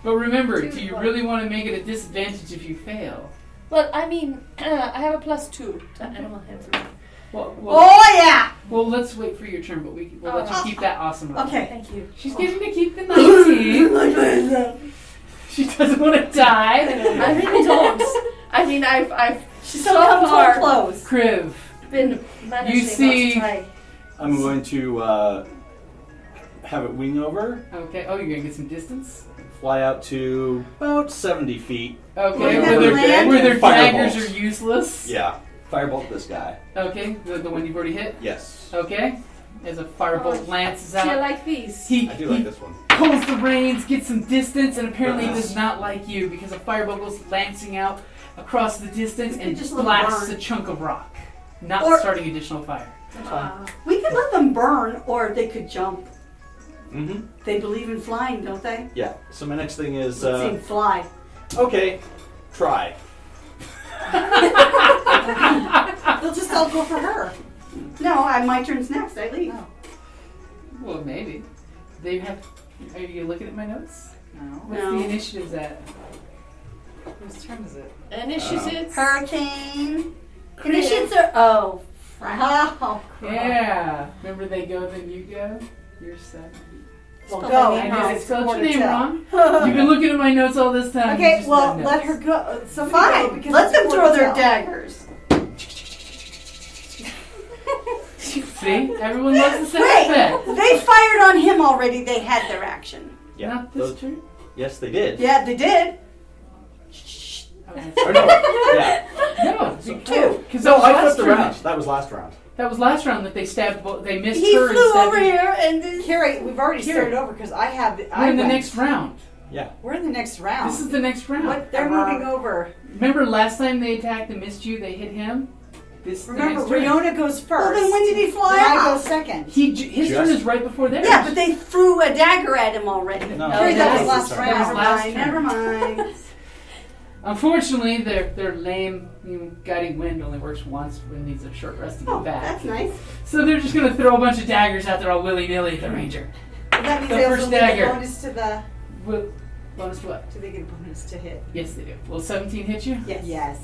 But remember, do you really want to make it a disadvantage if you fail? Well, I mean, I have a +2 to animal handling. Well, Oh, yeah. well, let's wait for your turn, but we'll let you keep that awesome roll. Okay. Thank you. She's getting to keep the 19. She doesn't want to die. I really don't. I mean, I've She's so so come far so close. Kriv, been managing You see- not to die. I'm going to have it wing over, okay. Oh, you're gonna get some distance. fly out to about 70 feet. Okay, Where where you land? their daggers Fireballs. are useless. Yeah. Firebolt this guy. Okay, the one you've already hit. Yes. Okay, as a firebolt lances Do you out, like these? he I do like this one. pulls the reins, gets some distance, and apparently he does not like you because a firebolt goes lancing out across the distance and just let 'em blasts burn. a chunk of rock, not Or- starting additional fire. We could let them burn, or they could jump. Mm-hmm. They believe in flying, don't they? Yeah. So my next thing is, Let's see, fly. okay, try. They'll just all go for her. No, my turn's next. I leave. Well, maybe they have. Are you looking at my notes? No. What's No. the initiatives at? Whose turn is it? Initiatives. Hurricane. Initiatives are. Oh. Oh. Yeah. Remember they go, then you go. You're 7. Spell go. my I name know wrong. I spelled your Quarter name till. wrong. You've been looking at my notes all this time. Okay, Just well, bad let notes. her go. Somebody go, Fine. because Let it's them quarter throw their till. daggers. See? Everyone loves the sound Wait, effect. they fired on him already. They had their action. Yeah. Not this those- turn. yes, they did. Yeah, they did. Or no. Yeah. No, Two. because No, I last flipped turn. around. That was last round. That was last round that they stabbed. They missed He her. and flew stabbed over you. here and then Kerrie, we've already Kerrie. started over because I have. We're in the next round. Yeah. We're in the next round. This is the next round. What? They're moving over. Remember last time they attacked and missed you? They hit him. This is the Remember, next turn. Reona goes first. Well, then when did he fly Then I go off? second. His turn Just- is right before theirs. Yeah, but they threw a dagger at him already. No. Kerrie, that was that last was round. last Never turn. mind. Unfortunately, their lame guiding wind only works once when it needs a short rest to get Oh, back. that's nice. So they're just gonna throw a bunch of daggers out there all willy-nilly at the ranger. Well, that means The they also first get dagger. a bonus to the. Bonus what? Do they get a bonus to hit? Yes, they do. Will 17 hit you? Yes. Yes.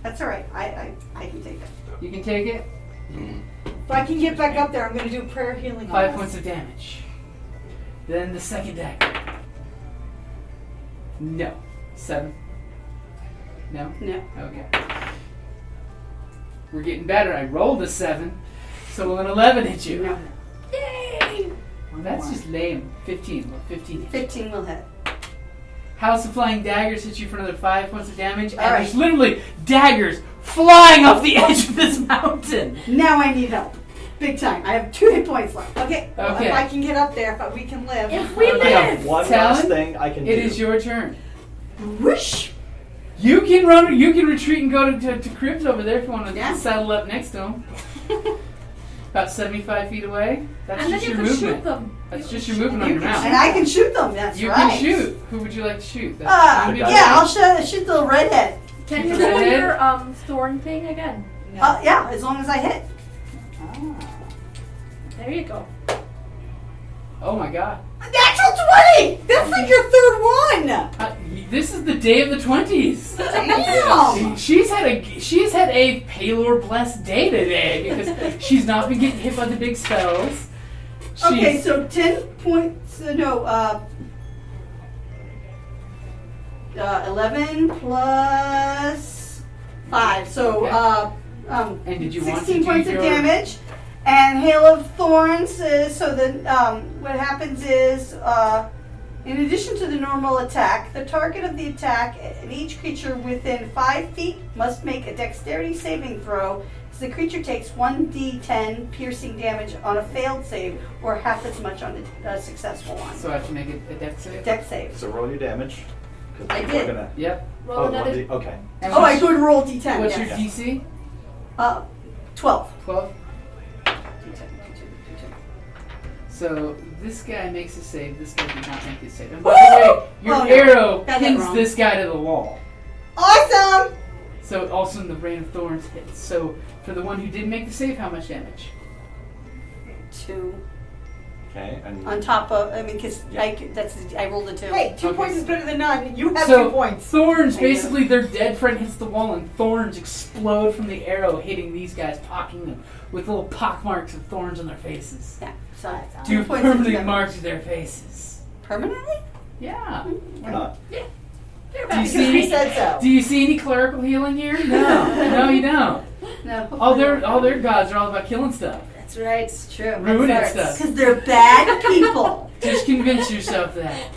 That's all right. I can take that. You can take it. If I can get back up there, I'm going to do prayer healing. 5 on points this. of damage. Then the second dagger. No. 7. No? No. Okay. We're getting better. I rolled a 7. So will an 11 hit you? No. Yay! That's just lame. 15. Well, 15 hit you. 15 will hit. House of Flying Daggers hits you for another 5 points of damage. And All right. there's literally daggers flying off the edge of this mountain. Now I need help. Big time. I have 2 hit points left. Okay. Well, Okay. if I can get up there, if we can live. If we Okay. I have live! one Tallyn, last thing I can do. It is your turn. Whoosh! You can run. You can retreat and go to Kriv's over there if you want to Yeah. saddle up next to him. About 75 feet away. That's And then just you your can shoot movement. them. That's just your movement on your And mount. I can shoot them. That's You right. can shoot. Who would you like to shoot? The gonna be guy. Yeah, I'll shoot the redhead. Can you Go roll ahead. your thorn thing again? No. Yeah, as long as I hit. Ah. There you go. Oh my god. A natural 20! That's like your third one! This is the day of the 20s. Damn! She's had a Palor blessed day today because she's not been getting hit by the big spells. Okay, She's- so 10 points. 11 plus 5. So, And did you want to 16 do points your- of damage. And Hail of Thorns is so that what happens is, in addition to the normal attack, the target of the attack and each creature within 5 feet must make a dexterity saving throw. So the creature takes 1d10 piercing damage on a failed save, or half as much on a successful one. So I have to make a dex save? Dex save. So roll your damage. 'cause I we're did. Gonna, Yep. Roll oh, another. okay. And Oh, I what's- could roll d10. What's yes. your DC? 12. 12? So this guy makes a save, this guy did not make a save. And by the way, your Oh, no. arrow Got that pins wrong. this guy to the wall. Awesome! So also in the Rain of Thorns hits. So for the one who did make the save, how much damage? 2. Okay. And On top of, because Yeah. I rolled a 2. Hey, 2 Okay. points is better than none. You have So 2 points. Thorns, I know. basically their dead friend hits the wall and thorns explode from the arrow, hitting these guys, pocking them with little pock marks of thorns on their faces. Yeah, so 2 2 points permanent of marks to their faces. Permanently? Yeah. why not? They're Do you back. Because we see? said so. Do you see any clerical healing here? No, no, you don't. No. All their gods are all about killing stuff, That's right. It's true. ruining stuff. Because they're bad people. Just convince yourself that.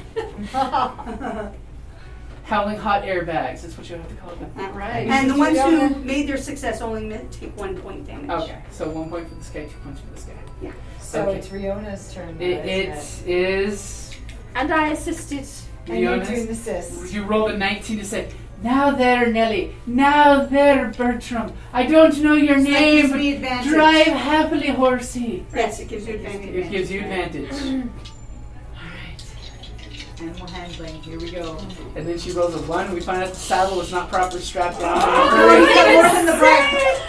Howling hot airbags. That's what you have to call them. Right. And the ones Yeah. who made their success only take 1 point damage. Okay, so 1 point for this guy, 2 points for this guy. So Okay. it's Reona's turn. now, It isn't is. And I assisted. And you're Leonis. doing assist. You rolled a 19 to say, "Now there, Nelly. Now there, Bertram. I don't know your That name, gives but me advantage. drive happily, horsey." Yes, it gives you advantage. It gives you advantage. Animal handling. Here we go. And then she rolls a 1, and we find out the saddle was not properly strapped down. Oh, you got more than the bracket.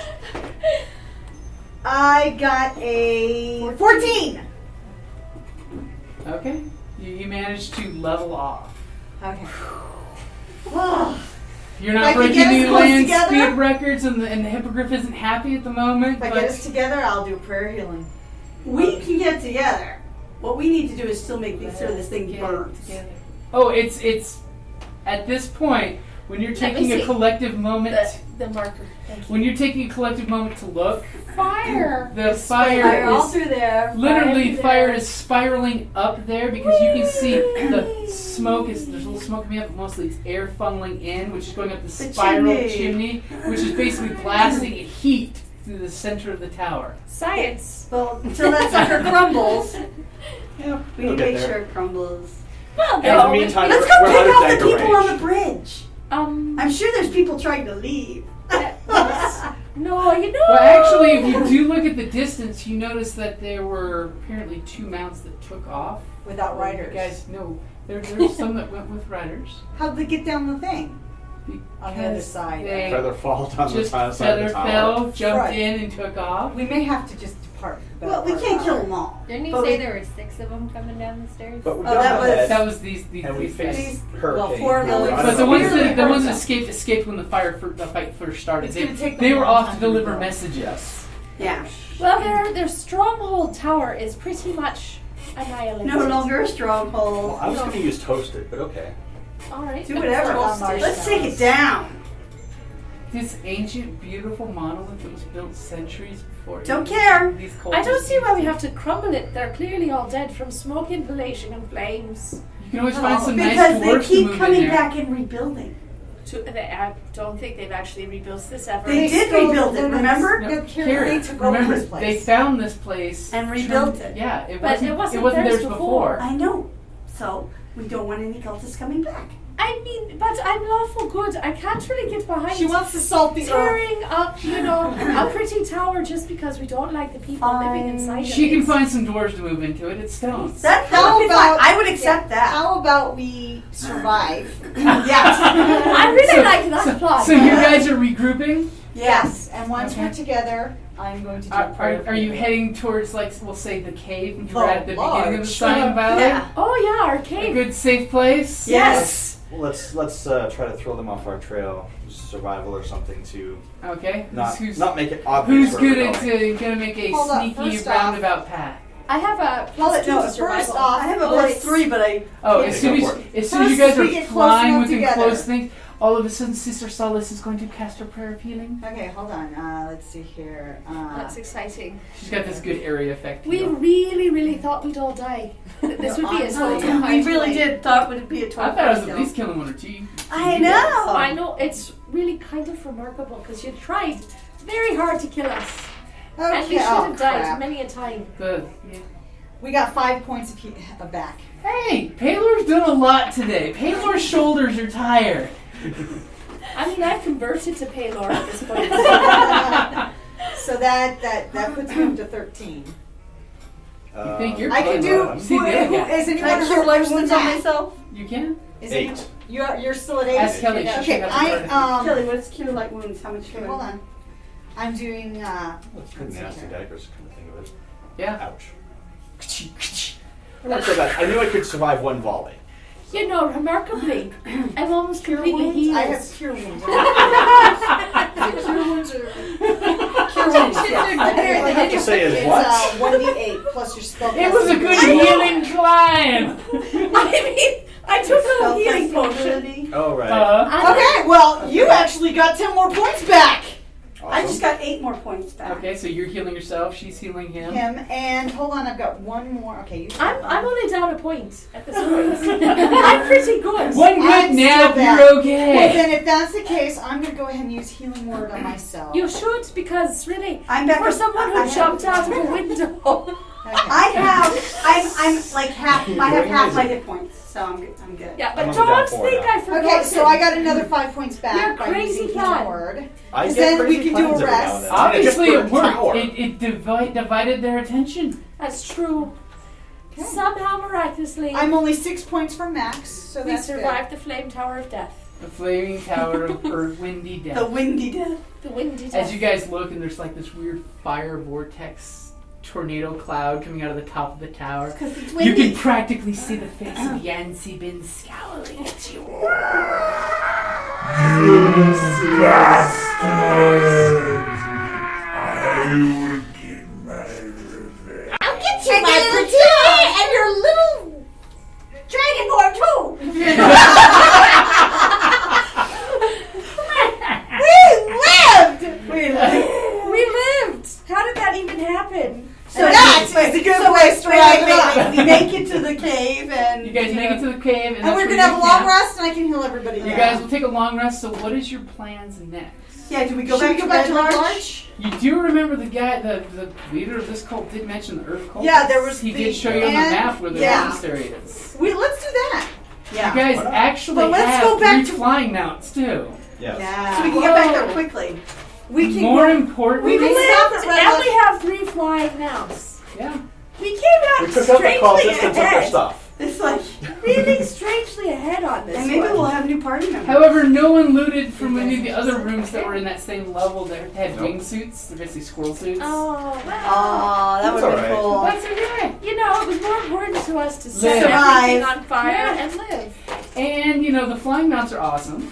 I got a 14. Okay. You managed to level off. Okay. You're If I not can breaking get us new close land together- speed records, and the hippogriff isn't happy at the moment. If I but get us together, I'll do prayer healing. We can get together. What we need to do is still make sure this thing burns. Oh, it's at this point when you're taking a collective moment. The marker. Thank you. When you're taking a collective moment to look, Fire. the fire Fire all is through there. literally fire is spiraling up there because you can see the smoke there's a little smoke coming up, but mostly it's air funneling in, which is going up the spiral chimney, which is basically blasting heat through the center of the tower. Science. Well, until that sucker crumbles, Yeah, we need to make sure it crumbles. Well, In the meantime, Let's we're go out pick of out the dagger people on range. the bridge. I'm sure there's people trying to leave. No, you know. Well, actually, if you do look at the distance, you notice that there were apparently 2 mounts that took off. Without riders. Guys, no, there's some that went with riders. How'd they get down the thing? On the other Because side. they Feather fall down the just side of feather the tower. fell, jumped Right. in, and took off. We may have to just depart. Well, we can't kill them all. Didn't you But say we- there were 6 of them coming down the stairs? But we Oh, got that was- ahead, That was these and we guys. faced Well, hurricane. 4 of them. We're But the out ones of that dagger range. escaped when the fight first started. It's They, gonna take they them a were long off to time to deliver rebuild. messages. Yeah. Well, their stronghold tower is pretty much annihilated. No longer a Well, stronghold. I was going to use toasted, but okay. All right. Do whatever. Toasted. Let's take it down. This ancient, beautiful monolith that was built centuries before. Don't care. These I don't see why we have to crumble it. They're clearly all dead from smoke inhalation and flames. You can always find some nice Because they dwarves to keep move coming in there. back and rebuilding. I don't think they've actually rebuilt this ever. They did rebuild it, remember? No, No, Kerrie, took over remember, this place. they found this place And rebuilt it. Yeah, it But wasn't. it wasn't theirs theirs before. before. I know. So we don't want any cultists coming back. I mean, but I'm lawful good. I can't really get behind She wants to salt the earth. tearing up, a pretty tower just because we don't like the people living inside of She it. can find some dwarves to move into it. It's stones. That How would be fine. about- I would accept that. How about we survive? Yes. I really like that plot. So you guys are regrouping. Yes. And once Okay. we're together, I'm going to do Are you heading towards, like, we'll say, the cave you were Oh, at the beginning of the large. Cyan Valley? Yeah. Oh yeah, our A cave. good safe place. Yes. Well, let's try to throw them off our trail, survival or something to Okay. Who's not make it obvious. who's where we're good going. at gonna make a Hold on, sneaky first off- roundabout path? I have a Hold plus it, 2 no, to first survival. off, I have a +3, but I. Oh, Okay, as soon go as for it. as soon as you First, guys are we get close flying enough within together. close things, all of a sudden Sister Solace is going to cast her prayer of healing. Okay, hold on. Let's see here. That's exciting. She's got this good area effect. We really, really thought we'd all die. This would be a honestly, total We really did thought it would be a I total. thought I was at kill. least killing 1 or 2. I know. I know, it's really kind of remarkable because you tried very hard to kill us. Okay, And we should oh, have died crap. many a time. Good. Yeah. We got 5 points of back. Hey, Paylor's done a lot today. Paylor's shoulders are tired. I mean, I've converted to Paylor at this point. So that puts me up to 13. You think you're I can do. clever. See the other guy. Is Can anyone I cure hurt life worse than wounds on that? myself? You can? Is 8. anyone- You're still at 8. Ask Kellie. She Okay, should have the card. Kelly, what's cure light wounds? How much? Okay, hold on. I'm doing. That's pretty let's see nasty here. daggers, come to think of it. Yeah. Ouch. Not so bad. I knew I could survive 1 volley. You know, remarkably, I'm almost Cure completely wounds? healed. I have cure wounds. Is it cure wounds or cure wounds? Yes. All I have to say is It's what? 1d8 plus your spell. It was a good healing climb. I mean, I took a healing potion. Oh, right. Okay, well, you actually got 10 more points back. I just got 8 more points back. Okay, so you're healing yourself. She's healing him. And hold on, I've got 1 more. Okay, you. I'm only down a point at this point. I'm pretty good. One good I'm nap, still back. you're okay. Well, then, if that's the case, I'm going to go ahead and use healing word on myself. You should, because really, I'm back for up- someone I who have- jumped out of a window. Okay. I'm like half. I have half my hit points, so I'm good. I'm good. Yeah, I'm but only down don't 4 think now. I forgot. Okay, so I got another 5 points back You're by crazy using plan. healing word. I Because get then we crazy can do a plans every now rest. and then. I just Obviously, put it a worked. tower. It divided their attention. That's true. Somehow, miraculously, I'm only 6 points from max, so we that's survived the flame tower of death. The flaming tower of Earth, windy death. The windy death. The windy death. As you guys look, and there's like this weird fire vortex tornado cloud coming out of the top of the tower. Because it's You windy. can practically see the face of Yancy Bin scowling at you. I'll get you, my pretty, and long rest and I can heal everybody. You guys will take a long rest. So, what is your plans next? Yeah, do we go Should back we to go back Red to Red Larch? Larch? You do remember the guy, the leader of this cult did mention the Earth cult? Yeah, there was He the- did show you on the and- map where the yeah. monastery is. Let's do that. Yeah. You guys Why not? actually But let's have go back 3 to- flying mounts too. Yes. So we can get back there Whoa. quickly. We can More go, importantly, we can stop at Red And Larch. we have 3 flying mounts. yeah. We came out We took out the cultists strangely and took their ahead. stuff. It's like, Really strangely ahead on this and maybe one. we'll have new party members. However, no one looted from any of the other rooms that were in that same level that had wingsuits. They're basically squirrel suits. Oh, wow. Oh, that would That's have been all cool. That's okay. You know, it was more important to us to set Survive. everything on fire Yeah. and live. And you know the flying mounts are awesome.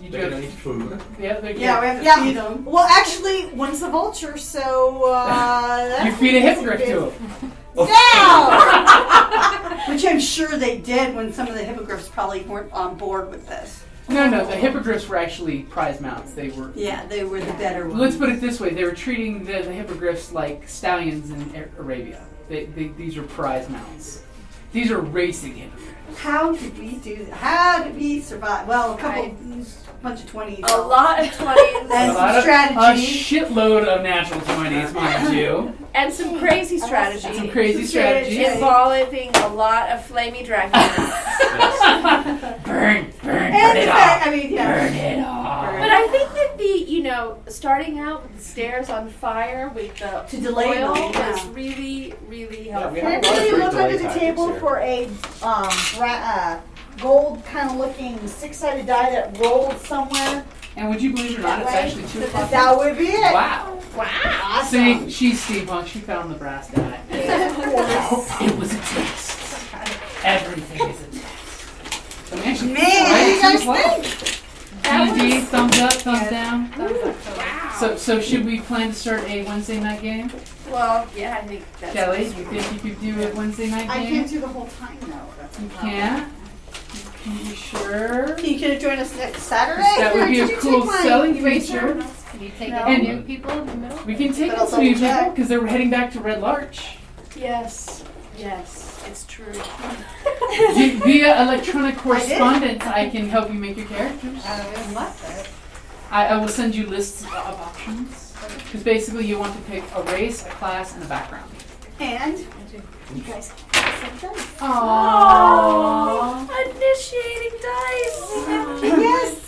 You They're do gonna eat food. Yeah, they're Yeah, we good. have to Yeah. feed them. Well, actually, one's a vulture, so You feed a hippogriff to them. No! Which I'm sure they did when some of the hippogriffs probably weren't on board with this. No, the hippogriffs were actually prize mounts. They were. Yeah, they were the better ones. Let's put it this way: they were treating the hippogriffs like stallions in Arabia. These are prize mounts. These are racing hippogriffs. How did we do that? How did we survive? Well, bunch of 20s. A lot of 20s. And A lot some of- strategy. A shitload of natural 20s, mind you. And some crazy strategy. Some crazy strategies. Involving a lot of flamey dragons. Burn And it the off. fact, I mean, yeah. Burn it off. But I think that starting out with the stairs on fire with the To delay oil them, yeah. was really, really Yeah, we helpful. have Can a lot of everybody great look delay under the tactics table here. for a gold kind of looking 6-sided die that rolled somewhere? And would you believe it or not, it's actually 2 o'clock. That would be it. Wow. Awesome. See, she's steampunk. She found the brass die. Of course. It was a test. Everything is a test. I mean, actually, Man, what do you guys think? D&D, thumbs up, thumbs down. Wow. So should we plan to start a Wednesday night game? Well, yeah, I think that's Kelly, you think you could do a Wednesday night I game? can't do the whole time though. That's You the problem. can't? You sure? Can you join us next Saturday? That would be a Did you cool take my selling eraser? feature. Can you take No. any new people in the middle? We can take But in I'll some new double check. people because they were heading back to Red Larch. Yes, it's true. Via electronic correspondence, I can help you make your characters. I will send you lists of options. Because basically you want to pick a race, a class, and a background. And You guys can some dice. Oh, initiating dice. Yes.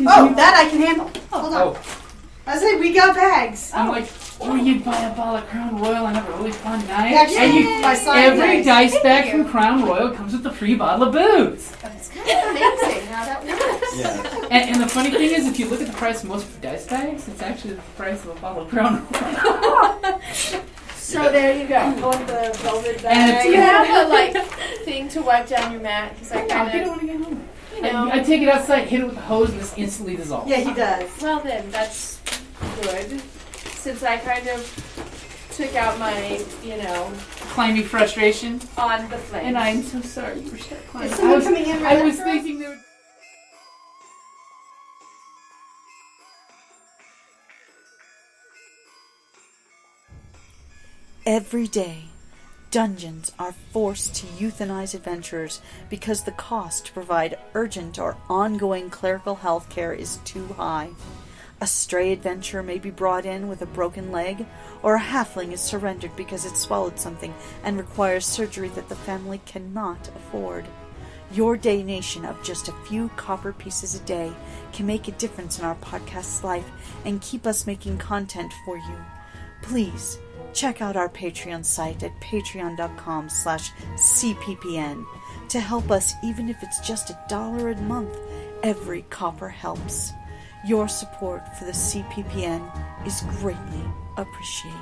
oh, that I can handle. Hold on. Oh, I say we got bags. I'm like, or you buy a bottle of Crown Royal and have a really fun night. Actually, and you, my side every dice. dice bag from Crown Royal comes with a free bottle of booze. It's kind of amazing how that works. Yeah. And the funny thing is, if you look at the price of most dice bags, it's actually the price of a bottle of Crown Royal. So there you go. I want the velvet And bag. Do you have a thing to wipe down your mat? Because I I'll kind get it of, when I get home. you know. I take it outside, hit it with the hose, and this instantly dissolves. Yeah, he does. Well then, that's good. Since I kind of took out my, Climby frustration. on the flames. And I'm so sorry you were stuck climbing. Is someone coming in right I was after us? thinking they would. Every day, dungeons are forced to euthanize adventurers because the cost to provide urgent or ongoing clerical health care is too high. A stray adventurer may be brought in with a broken leg, or a halfling is surrendered because it swallowed something and requires surgery that the family cannot afford. Your donation of just a few copper pieces a day can make a difference in our podcast's life and keep us making content for you. Please, check out our Patreon site at patreon.com/cppn to help us, even if it's just $1 a month. Every copper helps. Your support for the CPPN is greatly appreciated.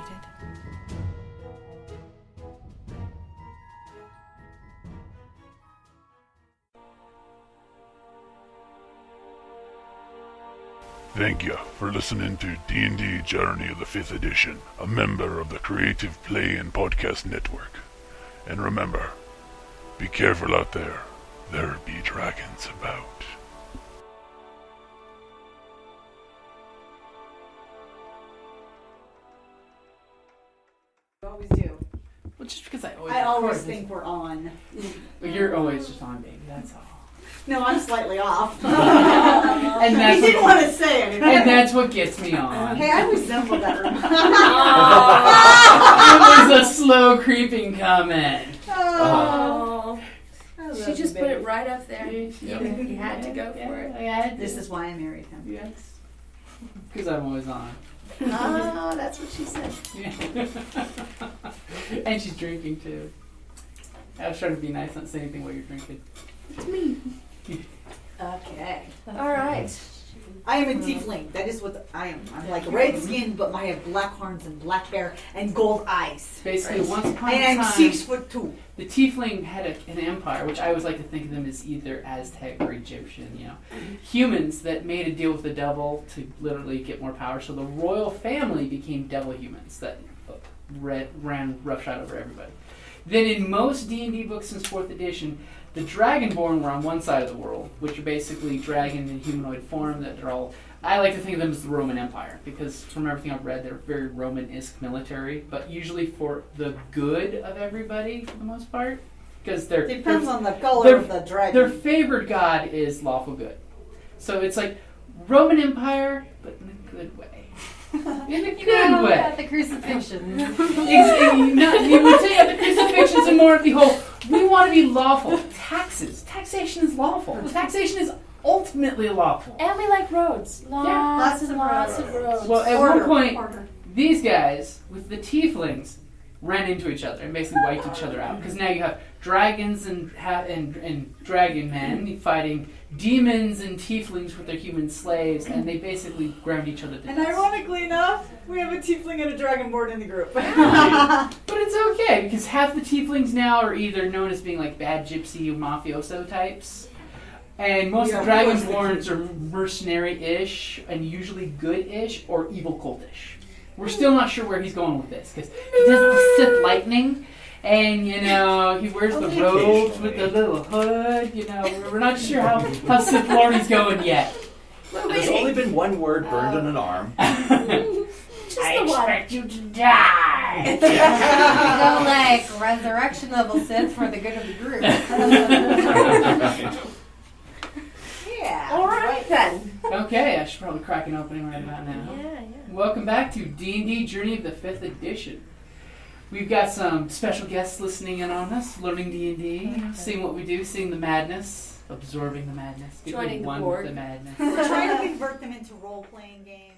Thank you for listening to D&D Journey of the 5th Edition, a member of the Creative Play and Podcast Network. And remember, be careful out there. There be dragons about. You always do. Well, just because I always I always record think we're on. this. You're always just on, baby. That's all. No, I'm slightly off. And He that's didn't what, want to say anything. and that's what gets me on. Hey, I resemble that. It was a slow creeping comment. Oh. I love She you, just put baby. it right up there. Yep. You had to go for it. Yeah, This is why I married him. Yes. Because I'm always on. Oh, that's what she said. And she's drinking too. I was trying to be nice, not say anything while you're drinking. Okay. All right. I am a tiefling. That is what I am. I'm like red skin, but I have black horns and black hair and gold eyes. Basically, once upon a And I'm time, 6'2". the tiefling had an empire, which I always like to think of them as either Aztec or Egyptian, humans that made a deal with the devil to literally get more power. So the royal family became devil humans that ran roughshod over everybody. Then in most D&D books since 4th edition, the Dragonborn were on one side of the world, which are basically dragon in humanoid form that are all... I like to think of them as the Roman Empire, because from everything I've read, they're very Roman-esque military, but usually for the good of everybody, for the most part. Because they're... Depends on the color of the dragon. Their favored god is lawful good. So it's like Roman Empire, but in a good way. In a good way. At the crucifixions. You would say at the crucifixions and more of the whole, we want to be lawful. Taxation is lawful. Taxation is ultimately lawful. And we like roads. Lots and lots of roads. Well, at one point, these guys with the tieflings ran into each other and basically wiped each other out. Because now you have dragons and dragon men fighting demons and tieflings with their human slaves, and they basically ground each other to And death. ironically enough, we have a tiefling and a dragonborn in the group. But it's okay, because half the tieflings now are either known as being like bad gypsy or mafioso types, and most of the dragonborns are mercenary-ish and usually good-ish or evil cultish. We're still not sure where he's going with this, because he does the Sith lightning, and he wears the robes with the little hood. We're not sure how Sith Lord he's going yet. There's only been one word burned on an arm. I expect you to die. Go like resurrection level Sith for the good of the group. Yeah. All right then. Okay, I should probably crack an opening right about now. Yeah. Welcome back to D&D Journey of the 5th edition. We've got some special guests listening in on us, learning D&D, seeing what we do, seeing the madness, absorbing the madness, Joining the one board. with the madness. We're trying to convert them into role-playing games.